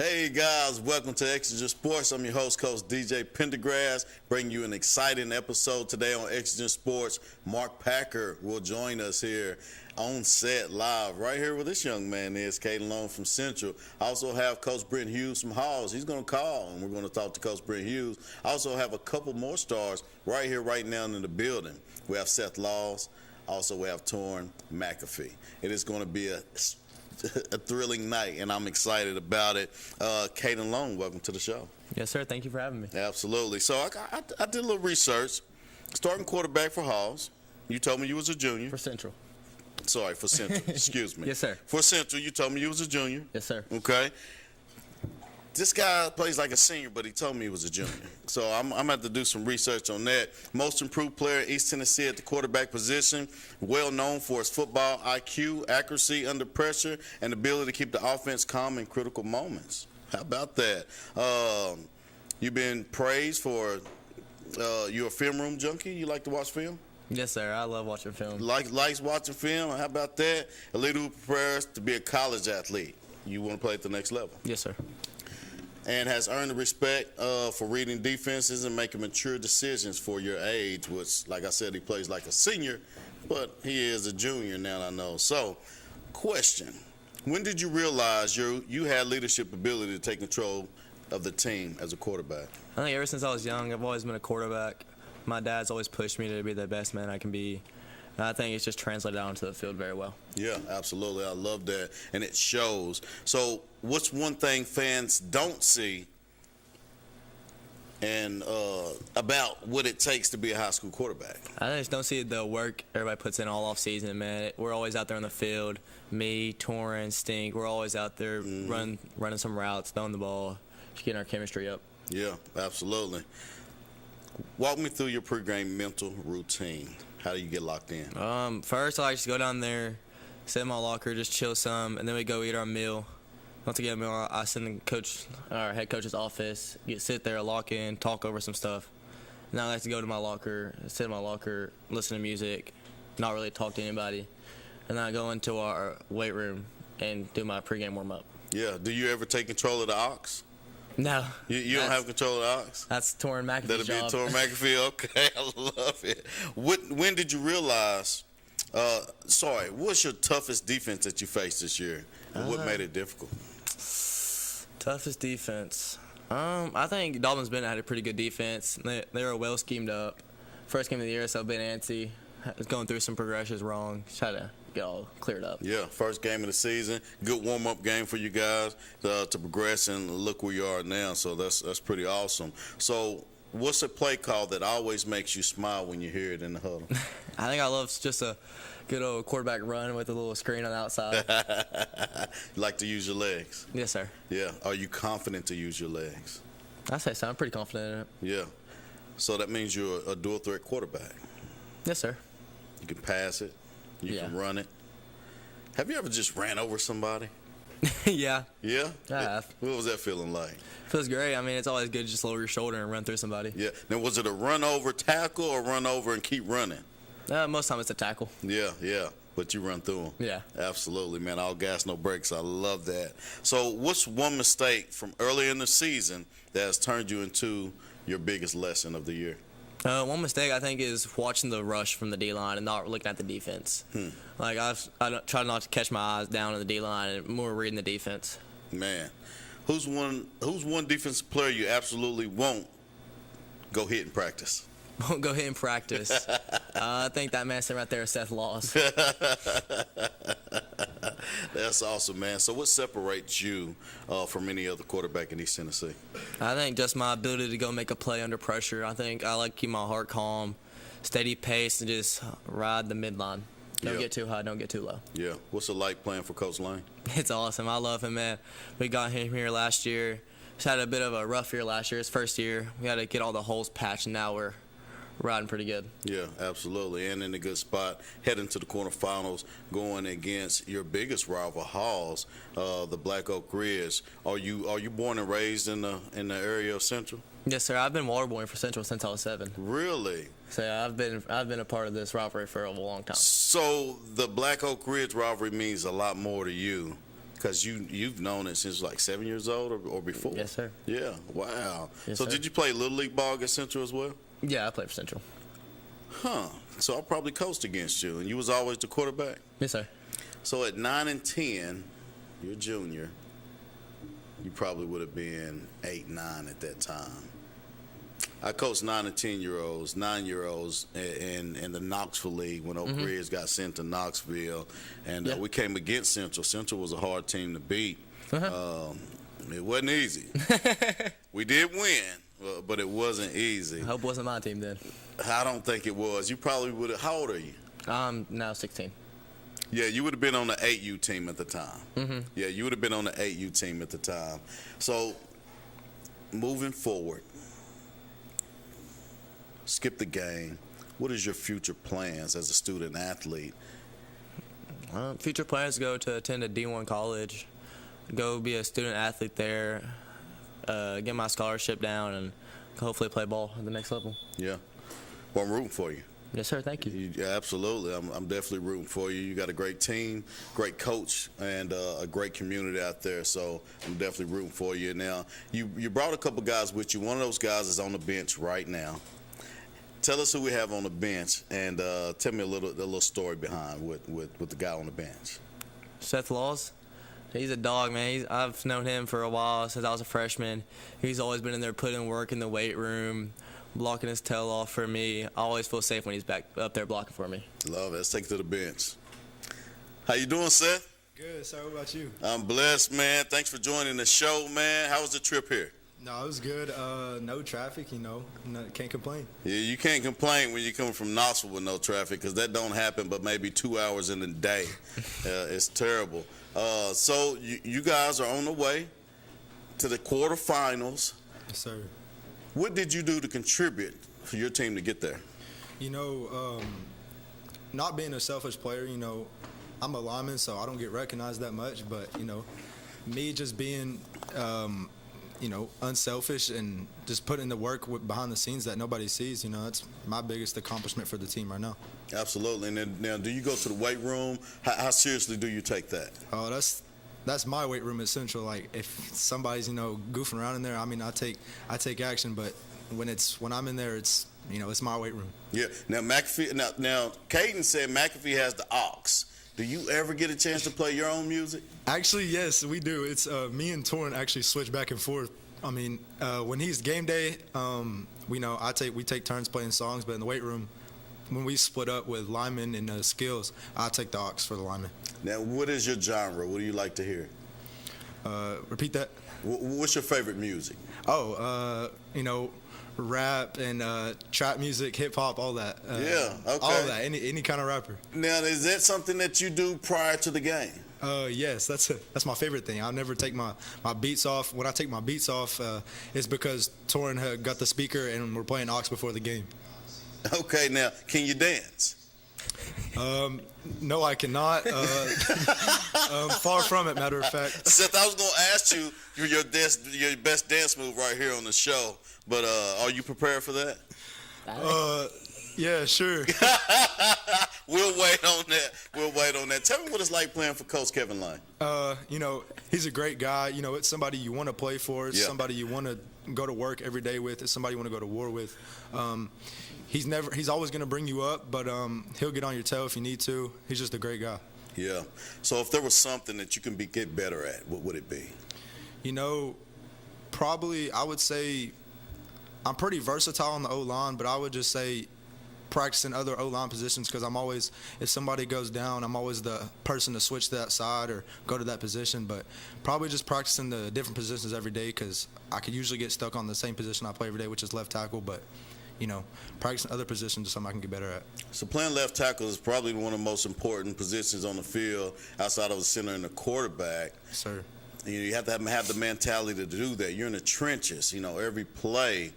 Hey guys, welcome to Exigent Sports. I'm your host, Coach DJ Pendergrass, bringing you an exciting episode today on Exigent Sports. Mark Packer will join us here on set live right here where this young man is, Caden Long from Central. I also have Coach Brent Hughes from Halls. He's going to call, and we're going to talk to Coach Brent Hughes. I also have a couple more stars right here, right now in the building. We have Seth Laws. Also, we have Torrin McAfee. It is going to be a thrilling night, and I'm excited about it. Caden Long, welcome to the show. Yes, sir. Thank you for having me. Absolutely. So I did a little research. Starting quarterback for Halls. You told me you was a junior. For Central. Sorry, for Central. Excuse me. Yes, sir. For Central, you told me you was a junior. Yes, sir. Okay. This guy plays like a senior, but he told me he was a junior. So I'm going to have to do some research on that. Most improved player, East Tennessee at the quarterback position. Well known for his football IQ, accuracy under pressure, and ability to keep the offense calm in critical moments. How about that? You've been praised for you're a film room junkie. You like to watch film? Yes, sir. I love watching film. Likes watching film. How about that? A leader who prepares to be a college athlete. You want to play at the next level. Yes, sir. And has earned the respect for reading defenses and making mature decisions for your age, which, like I said, he plays like a senior, but he is a junior now, I know. So, question, when did you realize you had leadership ability to take control of the team as a quarterback? I think ever since I was young, I've always been a quarterback. My dad's always pushed me to be the best man I can be. And I think it's just translated out onto the field very well. Yeah, absolutely. I love that, and it shows. So what's one thing fans don't see and about what it takes to be a high school quarterback? I just don't see the work everybody puts in all off season, man. We're always out there on the field. Me, Torrin, Stink, we're always out there running some routes, throwing the ball, just getting our chemistry up. Yeah, absolutely. Walk me through your pregame mental routine. How do you get locked in? First, I like to go down there, sit in my locker, just chill some, and then we go eat our meal. Once I get a meal, I send our head coach's office, sit there, lock in, talk over some stuff. And I like to go to my locker, sit in my locker, listen to music, not really talk to anybody. And then I go into our weight room and do my pregame warm-up. Yeah. Do you ever take control of the aux? No. You don't have control of the aux? That's Torrin McAfee's That'll be job. Torrin McAfee. Okay, I love it. When did you realize, what's your toughest defense that you faced this year? And what made it difficult? Toughest defense. I think Dolphins Bennett had a pretty good defense. They were well schemed up. First game of the year, so Ben Antsy was going through some progressions wrong. Just had to get all cleared up. Yeah, first game of the season. Good warm-up game for you guys to progress and look where you are now. So that's pretty awesome. So what's a play call that always makes you smile when you hear it in the huddle? I think I love just a good old quarterback run with a little screen on the outside. You like to use your legs? Yes, sir. Yeah. Are you confident to use your legs? I say so. I'm pretty confident in it. Yeah. So that means you're a dual-threat quarterback. Yes, sir. You can pass it. You can run it. Have you ever just ran over somebody? Yeah. Yeah? I have. What was that feeling like? Feels great. I mean, it's always good to just lower your shoulder and run through somebody. Yeah. Now, was it a run-over tackle or run over and keep running? Most time it's a tackle. Yeah. But you run through them. Yeah. Absolutely, man. All gas, no brakes. I love that. So what's one mistake from early in the season that has turned you into your biggest lesson of the year? One mistake I think is watching the rush from the D-line and not looking at the defense. Like I try not to catch my eyes down on the D-line and more reading the defense. Man, who's one defensive player you absolutely won't go hit in practice? Won't go hit in practice. I think that man sitting right there is Seth Laws. That's awesome, man. So what separates you from any other quarterback in East Tennessee? I think just my ability to go make a play under pressure. I think I like to keep my heart calm, steady pace, and just ride the midline. Don't get too high, don't get too low. Yeah. What's it like playing for Coach Lane? It's awesome. I love him, man. We got him here last year. Just had a bit of a rough year last year. His first year, we had to get all the holes patched, and now we're riding pretty good. Yeah, absolutely, and in a good spot, heading to the quarterfinals, going against your biggest rival, Halls, the Black Oak Ridge. Are you born and raised in the area of Central? Yes, sir. I've been waterboarding for Central since I was 7. Really? So yeah, I've been a part of this rivalry for a long time. So the Black Oak Ridge rivalry means a lot more to you Because you've known it since like 7 years old or before? Yes, sir. Yeah, wow. Yes, so sir. did you play Little League ball at Central as well? Yeah, I played for Central. Huh. So I probably coached against you, and you was always the quarterback? Yes, sir. So at 9 and 10, you're a junior. You probably would have been 8, 9 at that time. I coached 9 and 10-year-olds, 9-year-olds in the Knoxville League when Oak Ridge got sent to Knoxville. And we came against Central. Central was a hard team to beat. It wasn't easy. We did win, but it wasn't easy. I hope it wasn't my team then. I don't think it was. You probably would have. How old are you? I'm now 16. Yeah, you would have been on the 8U team at the time. Yeah, you would have been on the 8U team at the time. So, moving forward, skip the game. What is your future plans as a student athlete? Future plans go to attend a D1 college, go be a student athlete there, get my scholarship down, and hopefully play ball at the next level. Yeah. Well, I'm rooting for you. Yes, sir. Thank you. Yeah, absolutely. I'm definitely rooting for you. You got a great team, great coach, and a great community out there. So I'm definitely rooting for you. Now, you brought a couple guys with you. One of those guys is on the bench right now. Tell us who we have on the bench, and tell me a little story behind with the guy on the bench. Seth Laws. He's a dog, man. I've known him for a while, since I was a freshman. He's always been in there putting work in the weight room, blocking his tail off for me. I always feel safe when he's back up there blocking for me. Love it. Let's take it to the bench. How you doing, Seth? Good, sir. What about you? I'm blessed, man. Thanks for joining the show, man. How was the trip here? No, it was good. No traffic, can't complain. Yeah, you can't complain when you're coming from Knoxville with no traffic, because that don't happen but maybe 2 hours in a day. It's terrible. So you guys are on the way to the quarterfinals. Yes, sir. What did you do to contribute for your team to get there? Not being a selfish player, I'm a lineman, so I don't get recognized that much. But, me just being, unselfish and just putting the work behind the scenes that nobody sees, that's my biggest accomplishment for the team right now. Absolutely. And then, now, do you go to the weight room? How seriously do you take that? Oh, that's my weight room at Central. Like, if somebody's goofing around in there, I take action. But when I'm in there, it's my weight room. Yeah. Now McAfee. Now Caden said McAfee has the aux. Do you ever get a chance to play your own music? Actually, yes, we do. It's me and Torrin actually switch back and forth. When he's game day, we take turns playing songs. But in the weight room, when we split up with linemen and skills, I take the aux for the linemen. Now, what is your genre? What do you like to hear? Repeat that. What's your favorite music? Rap and trap music, hip hop, all that. Yeah, okay. All of that. Any kind of rapper. Now, is that something that you do prior to the game? Yes, that's my favorite thing. I'll never take my beats off. When I take my beats off, it's because Torrin got the speaker and we're playing aux before the game. Okay, now, can you dance? No, I cannot. Far from it, matter of fact. Seth, I was going to ask you your best dance move right here on the show, but are you prepared for that? Yeah, sure. We'll wait on that. Tell me what it's like playing for Coach Kevin Lane. He's a great guy. It's somebody you want to play for. It's somebody you want to go to work every day with. It's somebody you want to go to war with. He's always going to bring you up, but he'll get on your tail if you need to. He's just a great guy. Yeah. So if there was something that you can get better at, what would it be? Probably I would say I'm pretty versatile on the O-line, but I would just say practicing other O-line positions, because I'm always, if somebody goes down, I'm always the person to switch to that side or go to that position. But probably just practicing the different positions every day, because I could usually get stuck on the same position I play every day, which is left tackle. But practicing other positions is something I can get better at. So playing left tackle is probably one of the most important positions on the field outside of the center and the quarterback. Yes, sir. You have to have the mentality to do that. You're in the trenches, every play.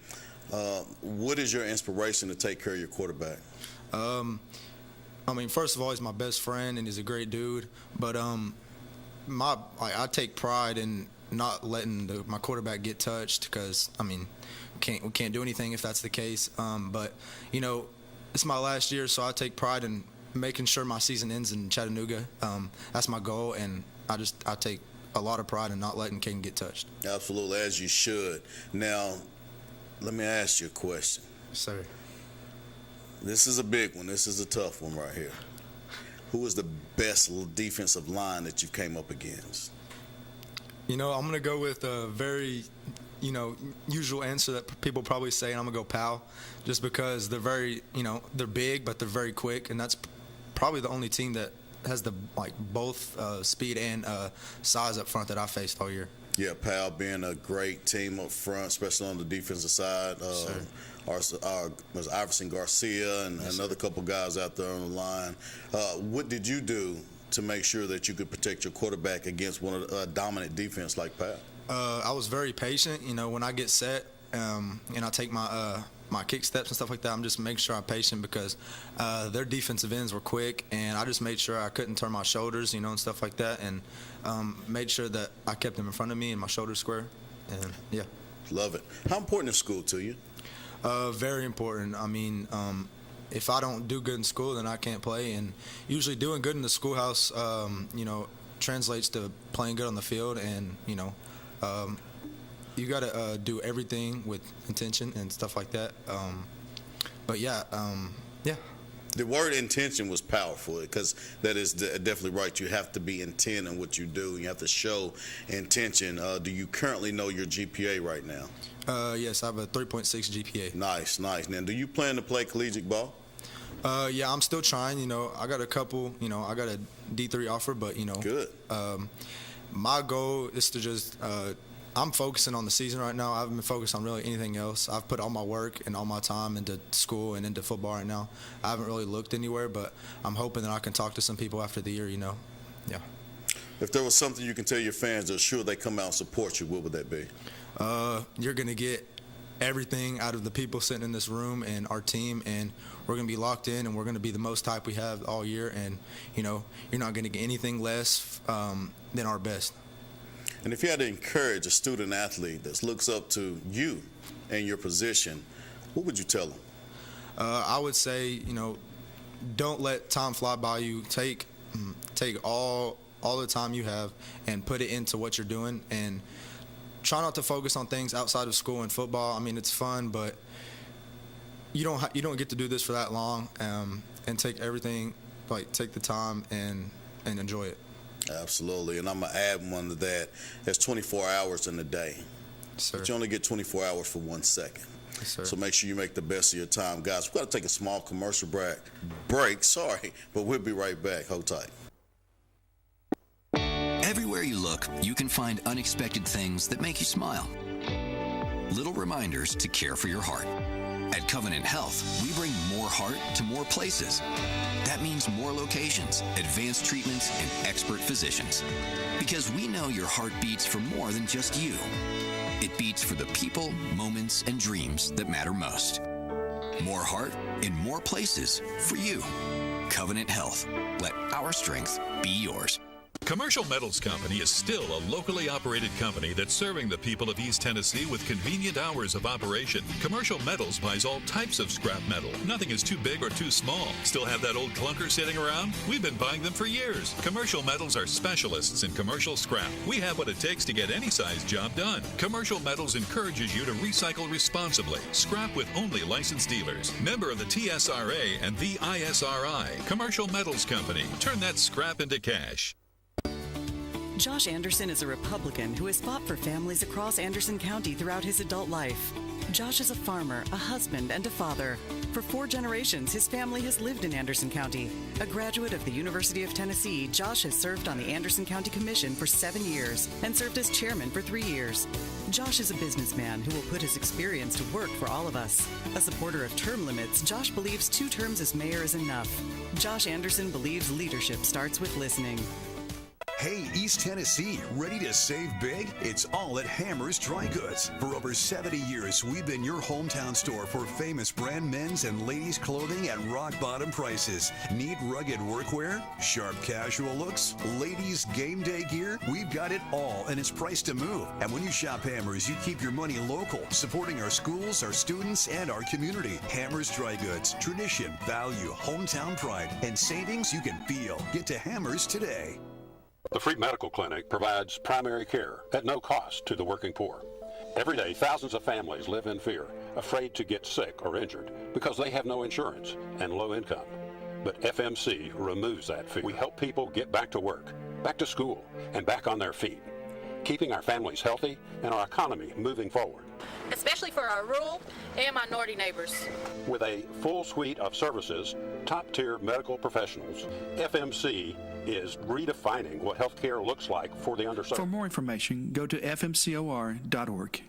What is your inspiration to take care of your quarterback? First of all, he's my best friend and he's a great dude. But I take pride in not letting my quarterback get touched, because we can't do anything if that's the case. But it's my last year, so I take pride in making sure my season ends in Chattanooga. That's my goal, and I take a lot of pride in not letting Caden get touched. Absolutely, as you should. Now, let me ask you a question. Sir. This is a big one. This is a tough one right here. Who is the best defensive line that you came up against? I'm going to go with a very, usual answer that people probably say, and I'm going to go Powell, just because they're very, they're big, but they're very quick, and that's probably the only team that has both speed and size up front that I faced all year. Yeah, Powell being a great team up front, especially on the defensive side. Was Iverson Garcia and another couple guys out there on the line. What did you do to make sure that you could protect your quarterback against one of a dominant defense like Powell? I was very patient. When I get set and I take my kick steps and stuff like that, I'm just making sure I'm patient because their defensive ends were quick, and I just made sure I couldn't turn my shoulders, and stuff like that, and made sure that I kept them in front of me and my shoulders square. And yeah. Love it. How important is school to you? Very important. I mean, if I don't do good in school, then I can't play. And usually doing good in the schoolhouse, translates to playing good on the field. And, you got to do everything with intention and stuff like that. But, yeah. The word intention was powerful because that is definitely right. You have to be intent in what you do. You have to show intention. Do you currently know your GPA right now? Yes, I have a 3.6 GPA. Nice. Now, do you plan to play collegiate ball? Yeah, I'm still trying. I got a couple. I got a D3 offer, but Good. My goal is to just. I'm focusing on the season right now. I haven't been focused on really anything else. I've put all my work and all my time into school and into football right now. I haven't really looked anywhere, but I'm hoping that I can talk to some people after the year. Yeah. If there was something you can tell your fans that sure they come out and support you, what would that be? You're going to get everything out of the people sitting in this room and our team, and we're going to be locked in, and we're going to be the most hype we have all year, and, you're not going to get anything less than our best. And if you had to encourage a student athlete that looks up to you and your position, what would you tell them? I would say, don't let time fly by you. Take all the time you have and put it into what you're doing, and try not to focus on things outside of school and football. I mean, it's fun, but you don't get to do this for that long. And take everything, take the time and enjoy it. Absolutely, and I'm going to add one to that. There's 24 hours in a day. Sir. But you only get 24 hours for 1 second. Yes, sir. So make sure you make the best of your time. Guys, we've got to take a small commercial break, but we'll be right back. Hold tight. Everywhere you look, you can find unexpected things that make you smile. Little reminders to care for your heart. At Covenant Health, we bring more heart to more places. That means more locations, advanced treatments, and expert physicians. Because we know your heart beats for more than just you. It beats for the people, moments, and dreams that matter most. More heart in more places for you. Covenant Health. Let our strength be yours. Commercial Metals Company is still a locally operated company that's serving the people of East Tennessee with convenient hours of operation. Commercial Metals buys all types of scrap metal. Nothing is too big or too small. Still have that old clunker sitting around? We've been buying them for years. Commercial Metals are specialists in commercial scrap. We have what it takes to get any size job done. Commercial Metals encourages you to recycle responsibly. Scrap with only licensed dealers. Member of the TSRA and the ISRI. Commercial Metals Company. Turn that scrap into cash. Josh Anderson is a Republican who has fought for families across Anderson County throughout his adult life. Josh is a farmer, a husband, and a father. For 4 generations, his family has lived in Anderson County. A graduate of the University of Tennessee, Josh has served on the Anderson County Commission for 7 years and served as chairman for 3 years. Josh is a businessman who will put his experience to work for all of us. A supporter of term limits, Josh believes 2 terms as mayor is enough. Josh Anderson believes leadership starts with listening. Hey, East Tennessee, ready to save big? It's all at Hammer's Dry Goods. For over 70 years, we've been your hometown store for famous brand men's and ladies' clothing at rock-bottom prices. Need rugged workwear? Sharp casual looks? Ladies' game day gear? We've got it all, and it's priced to move. And when you shop Hammer's, you keep your money local, supporting our schools, our students, and our community. Hammer's Dry Goods. Tradition, value, hometown pride, and savings you can feel. Get to Hammer's today. The free medical clinic provides primary care at no cost to the working poor. Every day, thousands of families live in fear, afraid to get sick or injured because they have no insurance and low income. But FMC removes that fear. We help people get back to work, back to school, and back on their feet, keeping our families healthy and our economy moving forward. Especially for our rural and minority neighbors. With a full suite of services, top-tier medical professionals, FMC is redefining what healthcare looks like for the underserved. For more information, go to fmcor.org.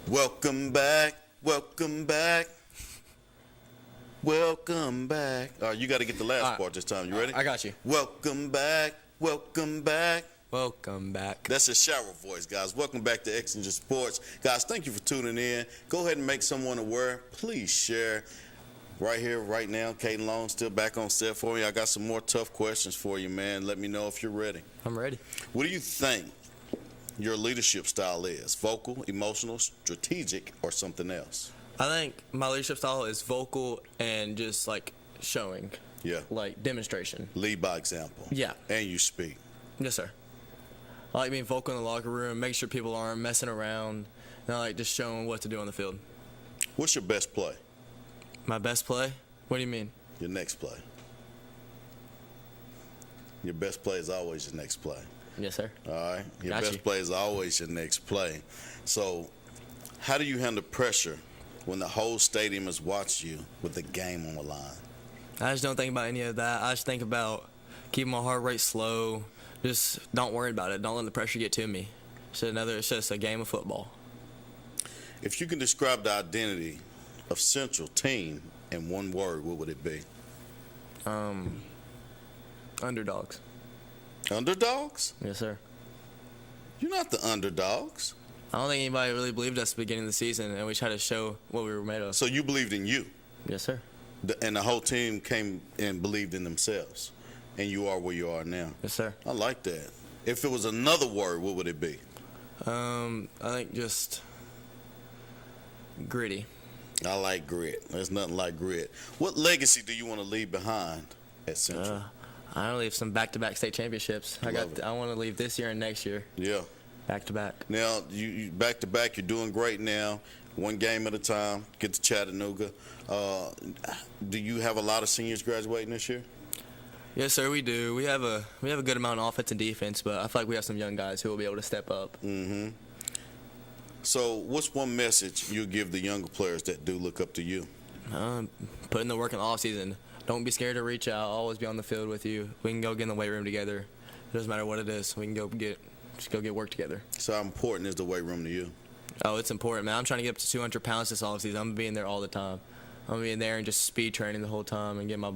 Welcome back. Welcome back. Welcome back. All right, you got to get the last part this time. You ready? I got you. Welcome back. Welcome back. Welcome back. That's his shower voice, guys. Welcome back to Exigent Sports. Guys, thank you for tuning in. Go ahead and make someone aware. Please share. Right here, right now, Caden Long still back on set for me. I got some more tough questions for you, man. Let me know if you're ready. I'm ready. What do you think your leadership style is? Vocal, emotional, strategic, or something else? I think my leadership style is vocal and just like showing. Yeah. Like demonstration. Lead by example. Yeah. And you speak. Yes, sir. I like being vocal in the locker room, make sure people aren't messing around, and I like just showing what to do on the field. What's your best play? My best play? What do you mean? Your next play. Your best play is always your next play. Yes, sir. All right? Your Got best you. play is always your next play. So how do you handle pressure when the whole stadium is watching you with the game on the line? I just don't think about any of that. I just think about keeping my heart rate slow. Just don't worry about it. Don't let the pressure get to me. It's just a game of football. If you can describe the identity of Central Team in one word, what would it be? Underdogs. Underdogs? Yes, sir. You're not the underdogs. I don't think anybody really believed us at the beginning of the season, and we tried to show what we were made of. So you believed in you. Yes, sir. And the whole team came and believed in themselves. And you are where you are now. Yes, sir. I like that. If it was another word, what would it be? I think just gritty. I like grit. There's nothing like grit. What legacy do you want to leave behind at Central? I want to leave some back-to-back state championships. I want to leave this year and next year. Yeah. Back-to-back. Now, you back-to-back, you're doing great now. One game at a time. Get to Chattanooga. Do you have a lot of seniors graduating this year? Yes, sir, we do. We have a good amount of offense and defense, but I feel like we have some young guys who will be able to step up. Mm-hmm. So what's one message you give the younger players that do look up to you? Put in the work in the offseason. Don't be scared to reach out. I'll always be on the field with you. We can go get in the weight room together. It doesn't matter what it is. We can go get work together. So how important is the weight room to you? Oh, it's important, man. I'm trying to get up to 200 pounds this offseason. I'm going to be in there all the time. I'm going to be in there and just speed training the whole time and get my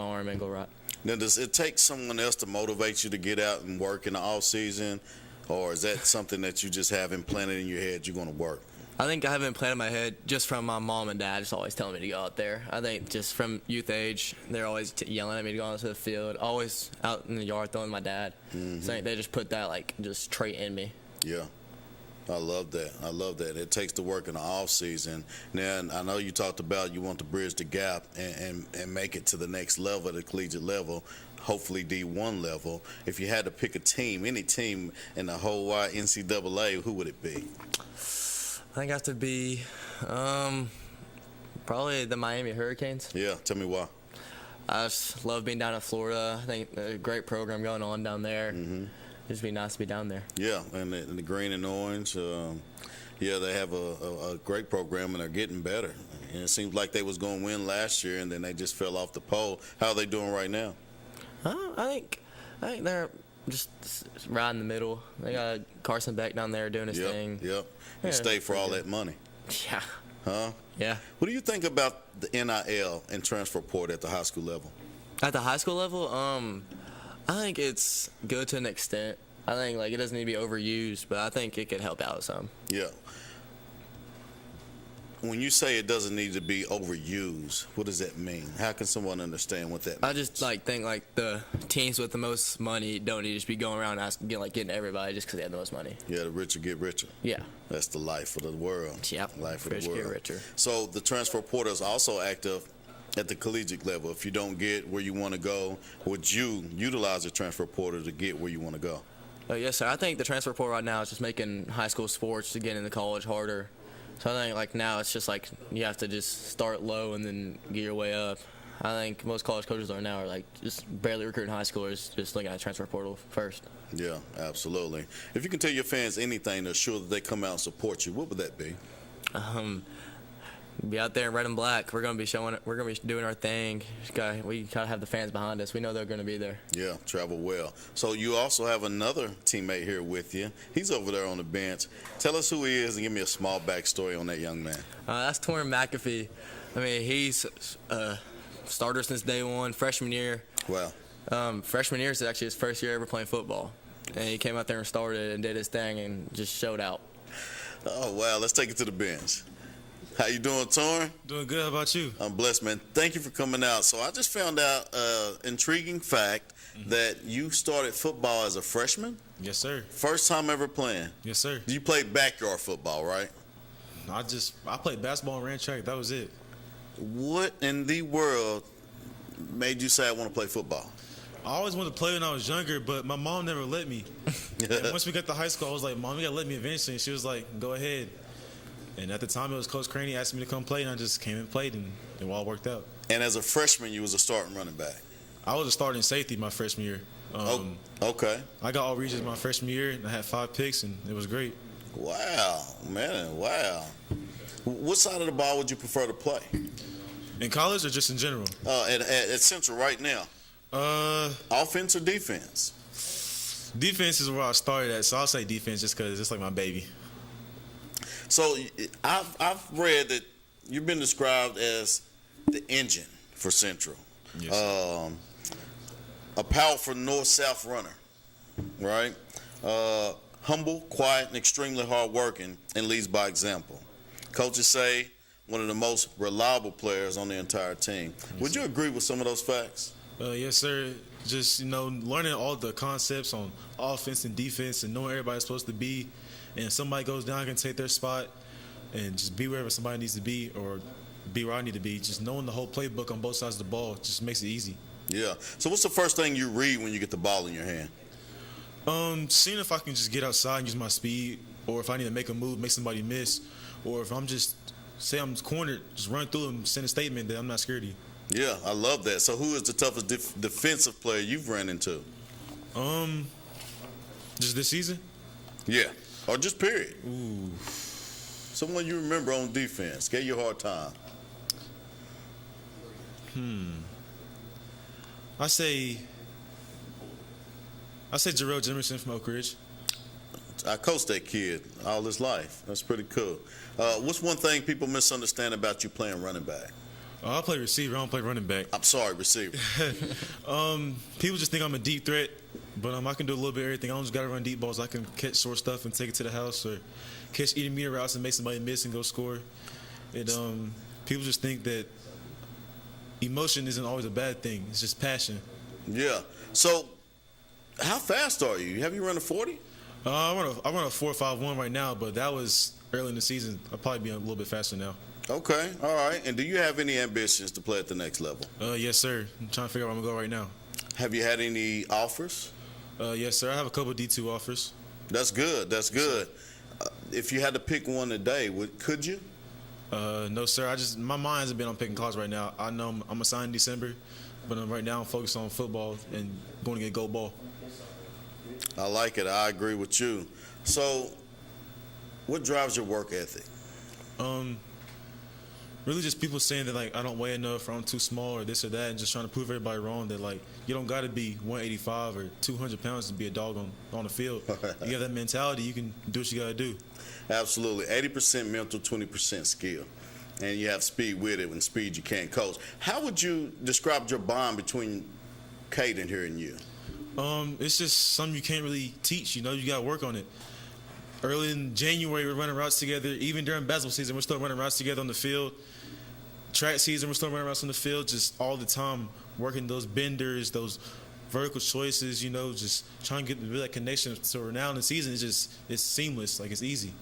arm angle right. Now, does it take someone else to motivate you to get out and work in the off season, or is that something that you just have implanted in your head you're going to work? I think I have it implanted in my head just from my mom and dad just always telling me to go out there. I think just from youth age, they're always yelling at me to go out to the field, always out in the yard throwing my dad. Mm-hmm. So they just put that just trait in me. Yeah. I love that. I love that. It takes the work in the off season. Now, I know you talked about you want to bridge the gap and make it to the next level, the collegiate level, hopefully D1 level. If you had to pick a team, any team in the whole wide NCAA, who would it be? I think it has to be probably the Miami Hurricanes. Yeah, tell me why. I just love being down in Florida. I think a great program going on down there. Mm-hmm. It'd be nice to be down there. Yeah, and the green and orange. They have a great program, and they're getting better. And it seems like they was going to win last year, and then they just fell off the pole. How are they doing right now? I think they're just right in the middle. They got Carson Beck down there doing his thing. Yep. He stayed for all that money. Yeah. Huh? Yeah. What do you think about the NIL and transfer portal at the high school level? At the high school level, I think it's good to an extent. I think it doesn't need to be overused, but I think it could help out some. Yeah. When you say it doesn't need to be overused, what does that mean? How can someone understand what that means? I just think the teams with the most money don't need to just be going around asking, getting everybody just because they have the most money. Yeah, the richer get richer. Yeah. That's the life of the world. Yep. Life of the Rich world. get richer. So the transfer portal is also active at the collegiate level? If you don't get where you want to go, would you utilize the transfer portal to get where you want to go? Yes, sir. I think the transfer portal right now is just making high school sports to get into college harder. So I think like now it's just like you have to just start low and then get your way up. I think most college coaches are now are like just barely recruiting high schoolers, just looking at the transfer portal first. Yeah, absolutely. If you can tell your fans anything to assure that they come out and support you, what would that be? Be out there in red and black. We're gonna be showing it. We're gonna be doing our thing. We gotta have the fans behind us. We know they're gonna be there. Yeah, travel well. So you also have another teammate here with you. He's over there on the bench. Tell us who he is and give me a small backstory on that young man. That's Torrin McAfee. I mean, he's a starter since day one, freshman year. Wow. Freshman year is actually his first year ever playing football, and he came out there and started and did his thing and just showed out. Oh wow, let's take it to the bench. How you doing, Torrin? Doing good. How about you? I'm blessed, man. Thank you for coming out. So I just found out intriguing fact that you started football as a freshman. Yes, sir. First time ever playing. Yes, sir. You played backyard football, right? I played basketball and ran track. That was it. What in the world made you say I want to play football? I always wanted to play when I was younger, but my mom never let me. And once we got to high school, I was like, Mom, you got to let me eventually. And she was like, go ahead. And at the time, it was Coach Craney asked me to come play, and I just came and played, and it all worked out. And as a freshman, you was a starting running back? I was a starting safety my freshman year. Okay. I got all regions my freshman year, and I had 5 picks, and it was great. Wow, man, wow. What side of the ball would you prefer to play? In college or just in general? At Central right now. Offense or defense? Defense is where I started at, so I'll say defense just because it's like my baby. So I've read that you've been described as the engine for Central. Yes, sir. A powerful north-south runner, right? Humble, quiet, and extremely hard-working, and leads by example. Coaches say one of the most reliable players on the entire team. Would you agree with some of those facts? Yes, sir. Just, learning all the concepts on offense and defense and knowing everybody's supposed to be. And if somebody goes down, I can take their spot and just be wherever somebody needs to be or be where I need to be. Just knowing the whole playbook on both sides of the ball just makes it easy. Yeah. So what's the first thing you read when you get the ball in your hand? Seeing if I can just get outside and use my speed, or if I need to make a move, make somebody miss, or if I'm just, say I'm cornered, just run through and send a statement that I'm not scared of you. Yeah, I love that. So who is the toughest defensive player you've ran into? Just this season? Yeah. Or just period. Ooh. Someone you remember on defense, gave you a hard time. I say Jarrell Jimerson from Oak Ridge. I coached that kid all his life. That's pretty cool. What's one thing people misunderstand about you playing running back? I play receiver. I don't play running back. I'm sorry, receiver. People just think I'm a deep threat, but I can do a little bit of everything. I don't just got to run deep balls. I can catch short stuff and take it to the house, or catch intermediate routes and make somebody miss and go score. People just think that emotion isn't always a bad thing. It's just passion. Yeah. So, how fast are you? Have you run a 40? I run a 4.51 right now, but that was early in the season. I'll probably be a little bit faster now. Okay, all right. And do you have any ambitions to play at the next level? Yes, sir. I'm trying to figure out where I'm going to go right now. Have you had any offers? Yes, sir. I have a couple of D2 offers. That's good. That's good. If you had to pick one today, could you? No, sir. My mind hasn't been on picking college right now. I know I'm assigned in December, but right now I'm focused on football and going to get gold ball. I like it. I agree with you. So, what drives your work ethic? Really just people saying that, I don't weigh enough or I'm too small or this or that, and just trying to prove everybody wrong that, you don't got to be 185 or 200 pounds to be a dog on the field. You have that mentality, you can do what you got to do. Absolutely. 80% mental, 20% skill. And you have speed with it, and speed you can't coach. How would you describe your bond between Caden here and you? It's just something you can't really teach. You got to work on it. Early in January, we're running routes together. Even during basketball season, we're still running routes together on the field. Track season, we're still running routes on the field, just all the time working those benders, those vertical choices, just trying to get that connection. So now in the season, it's seamless. It's easy.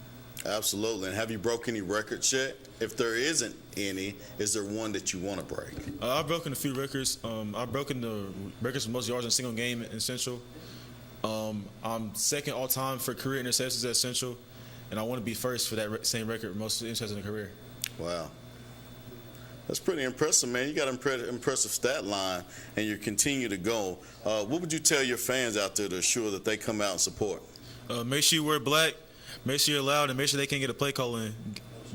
Absolutely. And have you broke any records yet? If there isn't any, is there one that you want to break? I've broken a few records. I've broken the records for most yards in a single game in Central. I'm second all-time for career interceptions at Central, and I want to be first for that same record, most interceptions in a career. Wow. That's pretty impressive, man. You got an impressive stat line, and you continue to go. What would you tell your fans out there to assure that they come out and support? Make sure you wear black, make sure you're loud, and make sure they can get a play call in.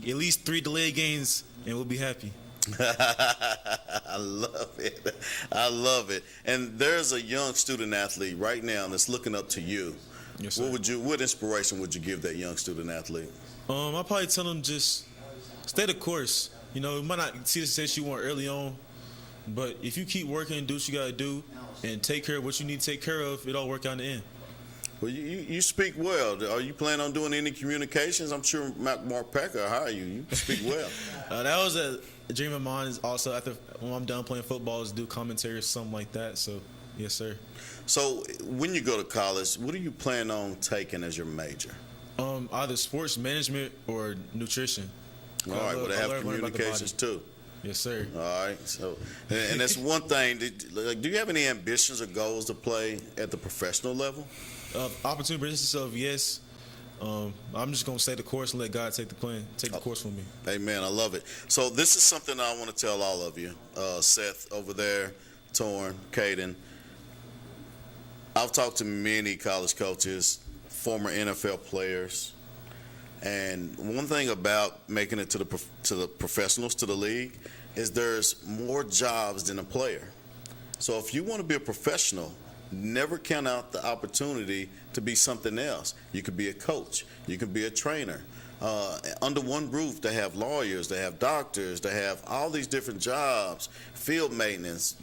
At least 3 delayed games, and we'll be happy. I love it. I love it. And there's a young student athlete right now that's looking up to you. Yes, sir. What inspiration would you give that young student athlete? I'll probably tell them just stay the course. You know, you might not see the success you want early on, but if you keep working and do what you got to do and take care of what you need to take care of, it'll all work out in the end. Well, you speak well. Are you planning on doing any communications? I'm sure Mark Packer will hire you. You speak well. That was a dream of mine. Is also after when I'm done playing football, is do commentary or something like that. So, yes, sir. So, when you go to college, what do you plan on taking as your major? Either sports management or nutrition. All right. Well, they have communications too. Yes, sir. All right. So, and that's one thing. Do you have any ambitions or goals to play at the professional level? Opportunity presents itself, yes. I'm just gonna stay the course and let God take the course for me. Amen. I love it. So this is something I want to tell all of you. Seth over there, Torn, Caden. I've talked to many college coaches, former NFL players, and one thing about making it to the professionals, to the league, is there's more jobs than a player. So if you want to be a professional, never count out the opportunity to be something else. You could be a coach. You could be a trainer. Under one roof, they have lawyers, they have doctors, they have all these different jobs, field maintenance,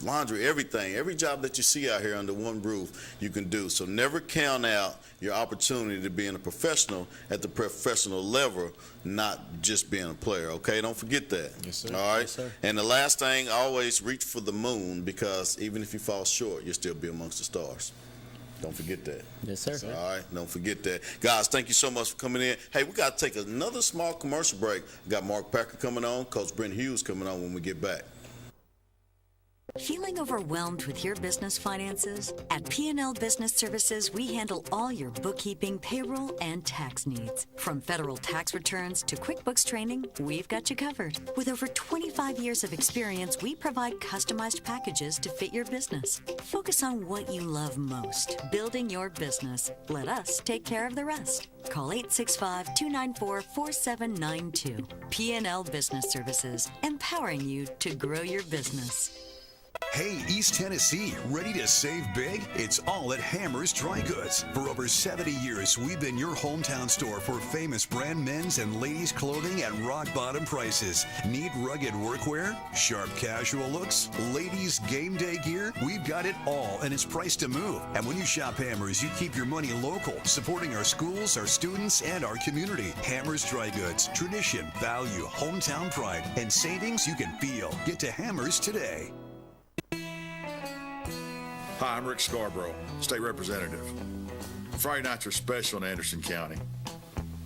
laundry, everything. Every job that you see out here under one roof, you can do. So never count out your opportunity to being a professional at the professional level, not just being a player, okay? Don't forget that. Yes, sir. All right? Yes, sir. And the last thing, always reach for the moon, because even if you fall short, you'll still be amongst the stars. Don't forget that. Yes, sir. All right, don't forget that. Guys, thank you so much for coming in. Hey, we got to take another small commercial break. We got Mark Packer coming on, Coach Brent Hughes coming on when we get back. Feeling overwhelmed with your business finances? At P&L Business Services, we handle all your bookkeeping, payroll, and tax needs. From federal tax returns to QuickBooks training, we've got you covered. With over 25 years of experience, we provide customized packages to fit your business. Focus on what you love most, building your business. Let us take care of the rest. Call 865-294-4792. P&L Business Services, empowering you to grow your business. Hey, East Tennessee, ready to save big? It's all at Hammer's Dry Goods. For over 70 years, we've been your hometown store for famous brand men's and ladies' clothing at rock-bottom prices. Need rugged workwear? Sharp casual looks? Ladies' game day gear? We've got it all, and it's priced to move. And when you shop Hammer's, you keep your money local, supporting our schools, our students, and our community. Hammer's Dry Goods. Tradition, value, hometown pride, and savings you can feel. Get to Hammer's today. Hi, I'm Rick Scarborough, State Representative. Friday nights are special in Anderson County.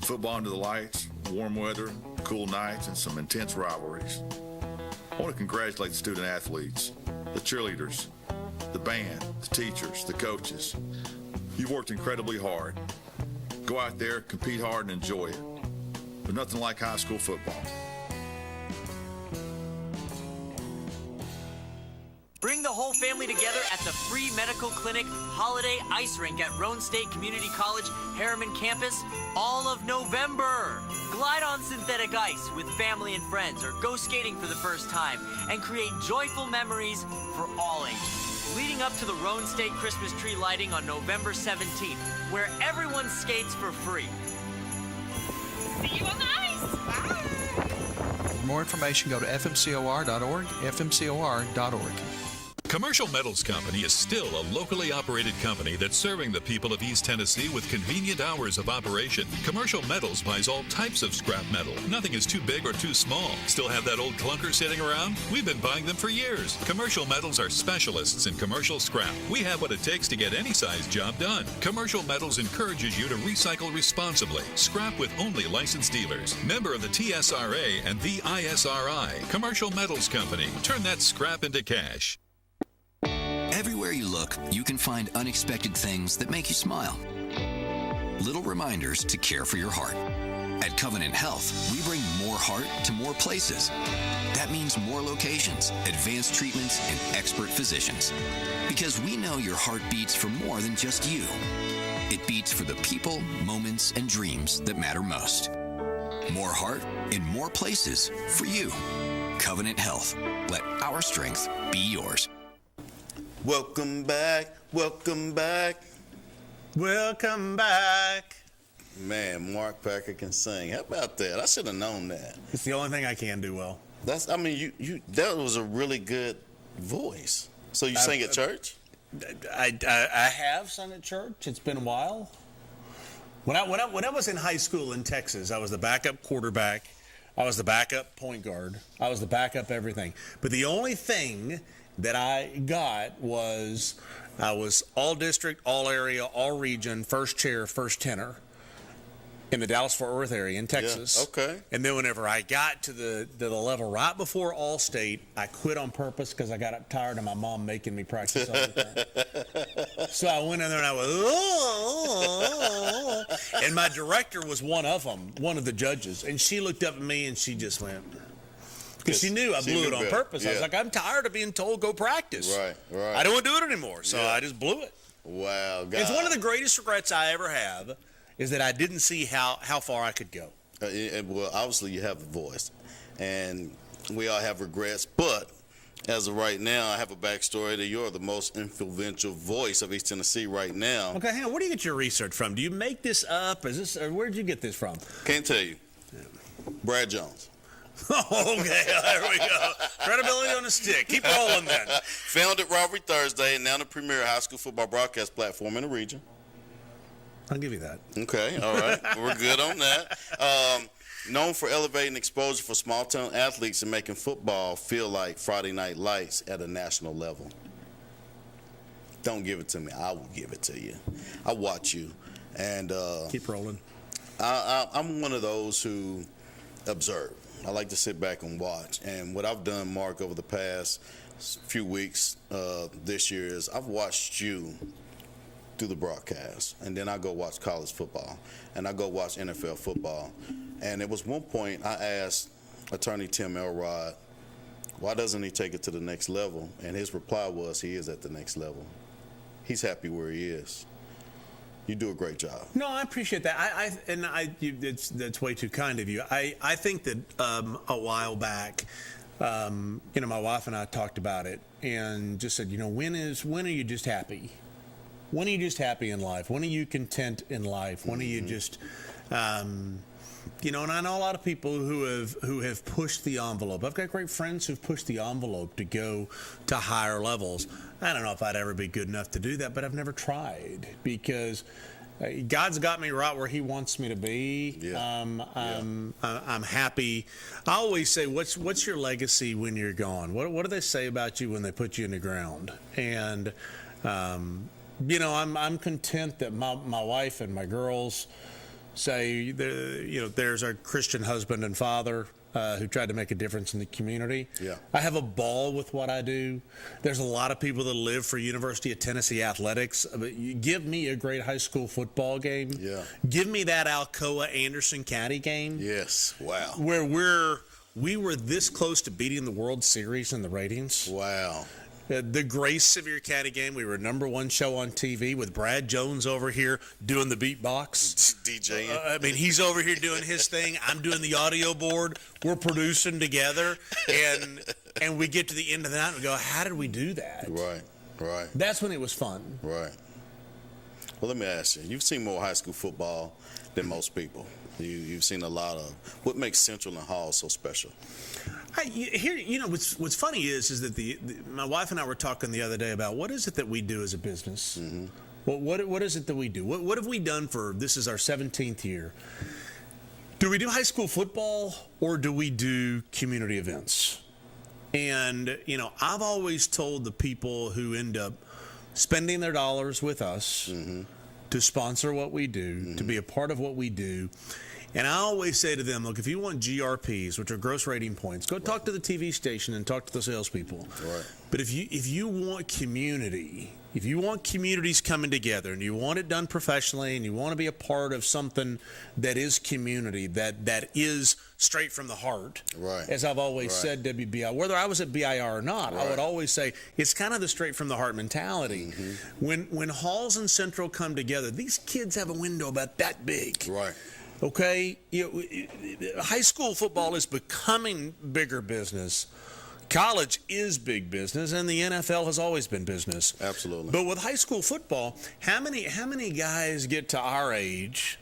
Football under the lights, warm weather, cool nights, and some intense rivalries. I want to congratulate the student athletes, the cheerleaders, the band, the teachers, the coaches. You've worked incredibly hard. Go out there, compete hard, and enjoy it. There's nothing like high school football. Bring the whole family together at the free medical clinic holiday ice rink at Roane State Community College Harriman campus all of November. Glide on synthetic ice with family and friends, or go skating for the first time and create joyful memories for all ages. Leading up to the Roane State Christmas tree lighting on November 17th, where everyone skates for free. See you on the ice. Bye. For more information, go to fmcor.org, fmcor.org. Commercial Metals Company is still a locally operated company that's serving the people of East Tennessee with convenient hours of operation. Commercial Metals buys all types of scrap metal. Nothing is too big or too small. Still have that old clunker sitting around? We've been buying them for years. Commercial Metals are specialists in commercial scrap. We have what it takes to get any size job done. Commercial Metals encourages you to recycle responsibly. Scrap with only licensed dealers. Member of the TSRA and the ISRI. Commercial Metals Company. Turn that scrap into cash. Everywhere you look, you can find unexpected things that make you smile. Little reminders to care for your heart. At Covenant Health, we bring more heart to more places. That means more locations, advanced treatments, and expert physicians. Because we know your heart beats for more than just you. It beats for the people, moments, and dreams that matter most. More heart in more places for you. Covenant Health. Let our strength be yours. Welcome back. Welcome back. Welcome back. Man, Mark Packer can sing. How about that? I should have known that. It's the only thing I can do well. You that was a really good voice. So you sing at church? I have sung at church. It's been a while. When I was in high school in Texas, I was the backup quarterback. I was the backup point guard. I was the backup everything. But the only thing that I got was I was all district, all area, all region, first chair, first tenor in the Dallas-Fort Worth area in Texas. Yeah, okay. And then whenever I got to the level right before All-State, I quit on purpose because I got tired of my mom making me practice all the time. So I went in there and I went, oh. And my director was one of them, one of the judges. And she looked up at me and she just went, because she knew I blew it on purpose. Yeah. I was like, I'm tired of being told go practice. Right. I don't want to do it anymore. So I just blew it. Wow. God. It's one of the greatest regrets I ever have is that I didn't see how far I could go. Well, obviously you have a voice, and we all have regrets. But as of right now, I have a backstory that you're the most influential voice of East Tennessee right now. Okay, hang on. Where do you get your research from? Do you make this up? Where did you get this from? Can't tell you. Brad Jones. Okay, there we go. Credibility on a stick. Keep rolling then. Founded Rivalry Thursday and now the premier high school football broadcast platform in the region. I'll give you that. Okay, all right. We're good on that. Known for elevating exposure for small-town athletes and making football feel like Friday Night Lights at a national level. Don't give it to me. I will give it to you. I watch you. And keep rolling. I'm one of those who observe. I like to sit back and watch. And what I've done, Mark, over the past few weeks this year is I've watched you do the broadcast, and then I go watch college football, and I go watch NFL football. And it was one point I asked attorney Tim Elrod, why doesn't he take it to the next level? And his reply was, he is at the next level. He's happy where he is. You do a great job. No, I appreciate that. That's way too kind of you. I think that a while back, my wife and I talked about it and just said, when are you just happy? When are you just happy in life? When are you content in life? When are you just, and I know a lot of people who have pushed the envelope. I've got great friends who've pushed the envelope to go to higher levels. I don't know if I'd ever be good enough to do that, but I've never tried because God's got me right where He wants me to be. Yeah. I'm happy. I always say, what's your legacy when you're gone? What do they say about you when they put you in the ground? And I'm content that my wife and my girls say, there's a Christian husband and father who tried to make a difference in the community. Yeah. I have a ball with what I do. There's a lot of people that live for University of Tennessee athletics. Give me a great high school football game. Yeah. Give me that Alcoa Anderson County game. Yes. Wow. Where we were this close to beating the World Series in the ratings. Wow. The Grace Sevier County game, we were #1 show on TV with Brad Jones over here doing the beatbox. DJing. He's over here doing his thing. I'm doing the audio board. We're producing together. And we get to the end of the night and we go, how did we do that? Right. That's when it was fun. Right. Well, let me ask you. You've seen more high school football than most people. You've seen a lot of. What makes Central and Hall so special? What's funny is that my wife and I were talking the other day about what is it that we do as a business. Mm-hmm. What is it that we do? What have we done this is our 17th year. Do we do high school football or do we do community events? And, I've always told the people who end up spending their dollars with us to sponsor what we do, to be a part of what we do. And I always say to them, look, if you want GRPs, which are gross rating points, go talk to the TV station and talk to the salespeople. Right. But if you want community, if you want communities coming together and you want it done professionally and you want to be a part of something that is community, that is straight from the heart, right. As I've always said, WBI, whether I was at BIR or not, I would always say it's kind of the straight from the heart mentality. Mm-hmm. When Halls and Central come together, these kids have a window about that big. Right. Okay, high school football is becoming bigger business. College is big business, and the NFL has always been business. Absolutely. But with high school football, how many guys get to our age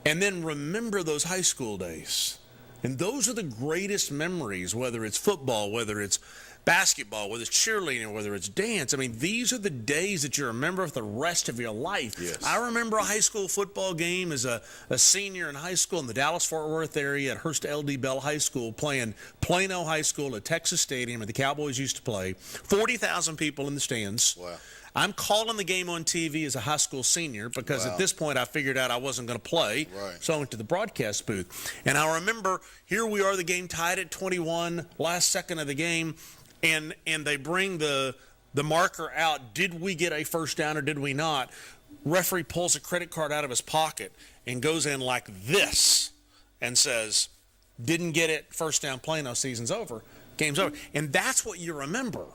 and then remember those high school days? And those are the greatest memories, whether it's football, whether it's basketball, whether it's cheerleading, whether it's dance. I mean, these are the days that you remember for the rest of your life. Yes. I remember a high school football game as a senior in high school in the Dallas-Fort Worth area at Hurst L.D. Bell High School, playing Plano High School at Texas Stadium where the Cowboys used to play. 40,000 people in the stands. Wow. I'm calling the game on TV as a high school senior because at this point I figured out I wasn't going to play. Right. So I went to the broadcast booth. And I remember, here we are, the game tied at 21, last second of the game. And they bring the marker out. Did we get a first down or did we not? Referee pulls a credit card out of his pocket and goes in like this and says, didn't get it, first down, Plano, season's over, game's over. And that's what you remember.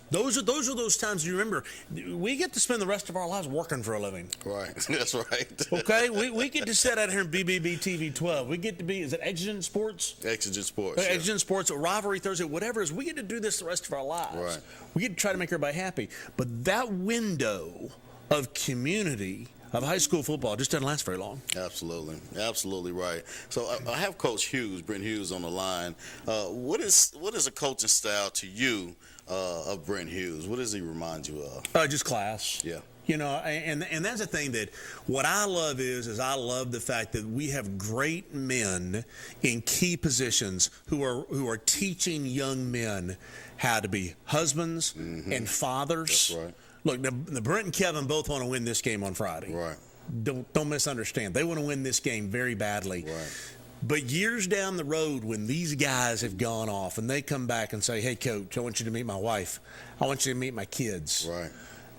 Those are those times you remember. We get to spend the rest of our lives working for a living. Right. That's right. Okay? We get to sit out here in BBB TV 12. We get to be, is it Exigent Sports? Exigent Sports. Exigent Sports, Rivalry Thursday, whatever it is. We get to do this the rest of our lives. Right. We get to try to make everybody happy. But that window of community of high school football just doesn't last very long. Absolutely right. So I have Coach Hughes, Brent Hughes, on the line. What is a coaching style to you of Brent Hughes? What does he remind you of? Just class. Yeah. And that's the thing that what I love is I love the fact that we have great men in key positions who are teaching young men how to be husbands and fathers. That's right. Look, the Brent and Kevin both want to win this game on Friday. Right. Don't misunderstand. They want to win this game very badly. Right. But years down the road, when these guys have gone off and they come back and say, hey, Coach, I want you to meet my wife. I want you to meet my kids. Right.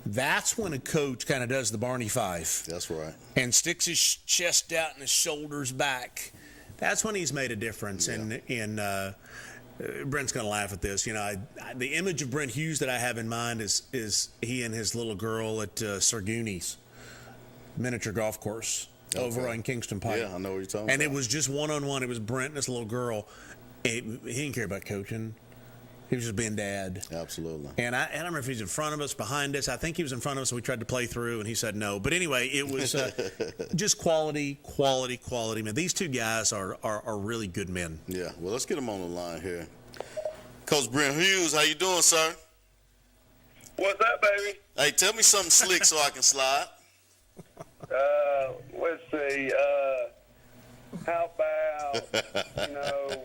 That's when a coach kind of does the Barney Fife. That's right. And sticks his chest out and his shoulders back. That's when he's made a difference. Yeah. And Brent's going to laugh at this. The image of Brent Hughes that I have in mind is he and his little girl at Sargooni's miniature golf course. Okay. Over on Kingston Pike. Yeah, I know what you're talking about. And it was just one-on-one. It was Brent and this little girl. He didn't care about coaching. He was just being dad. Absolutely. And I don't remember if he was in front of us, behind us. I think he was in front of us, so we tried to play through, and he said no. But anyway, it was just quality. Man, these two guys are really good men. Yeah. Well, let's get them on the line here. Coach Brent Hughes, how you doing, sir? What's up, baby? Hey, tell me something slick so I can slide. Let's see. How about,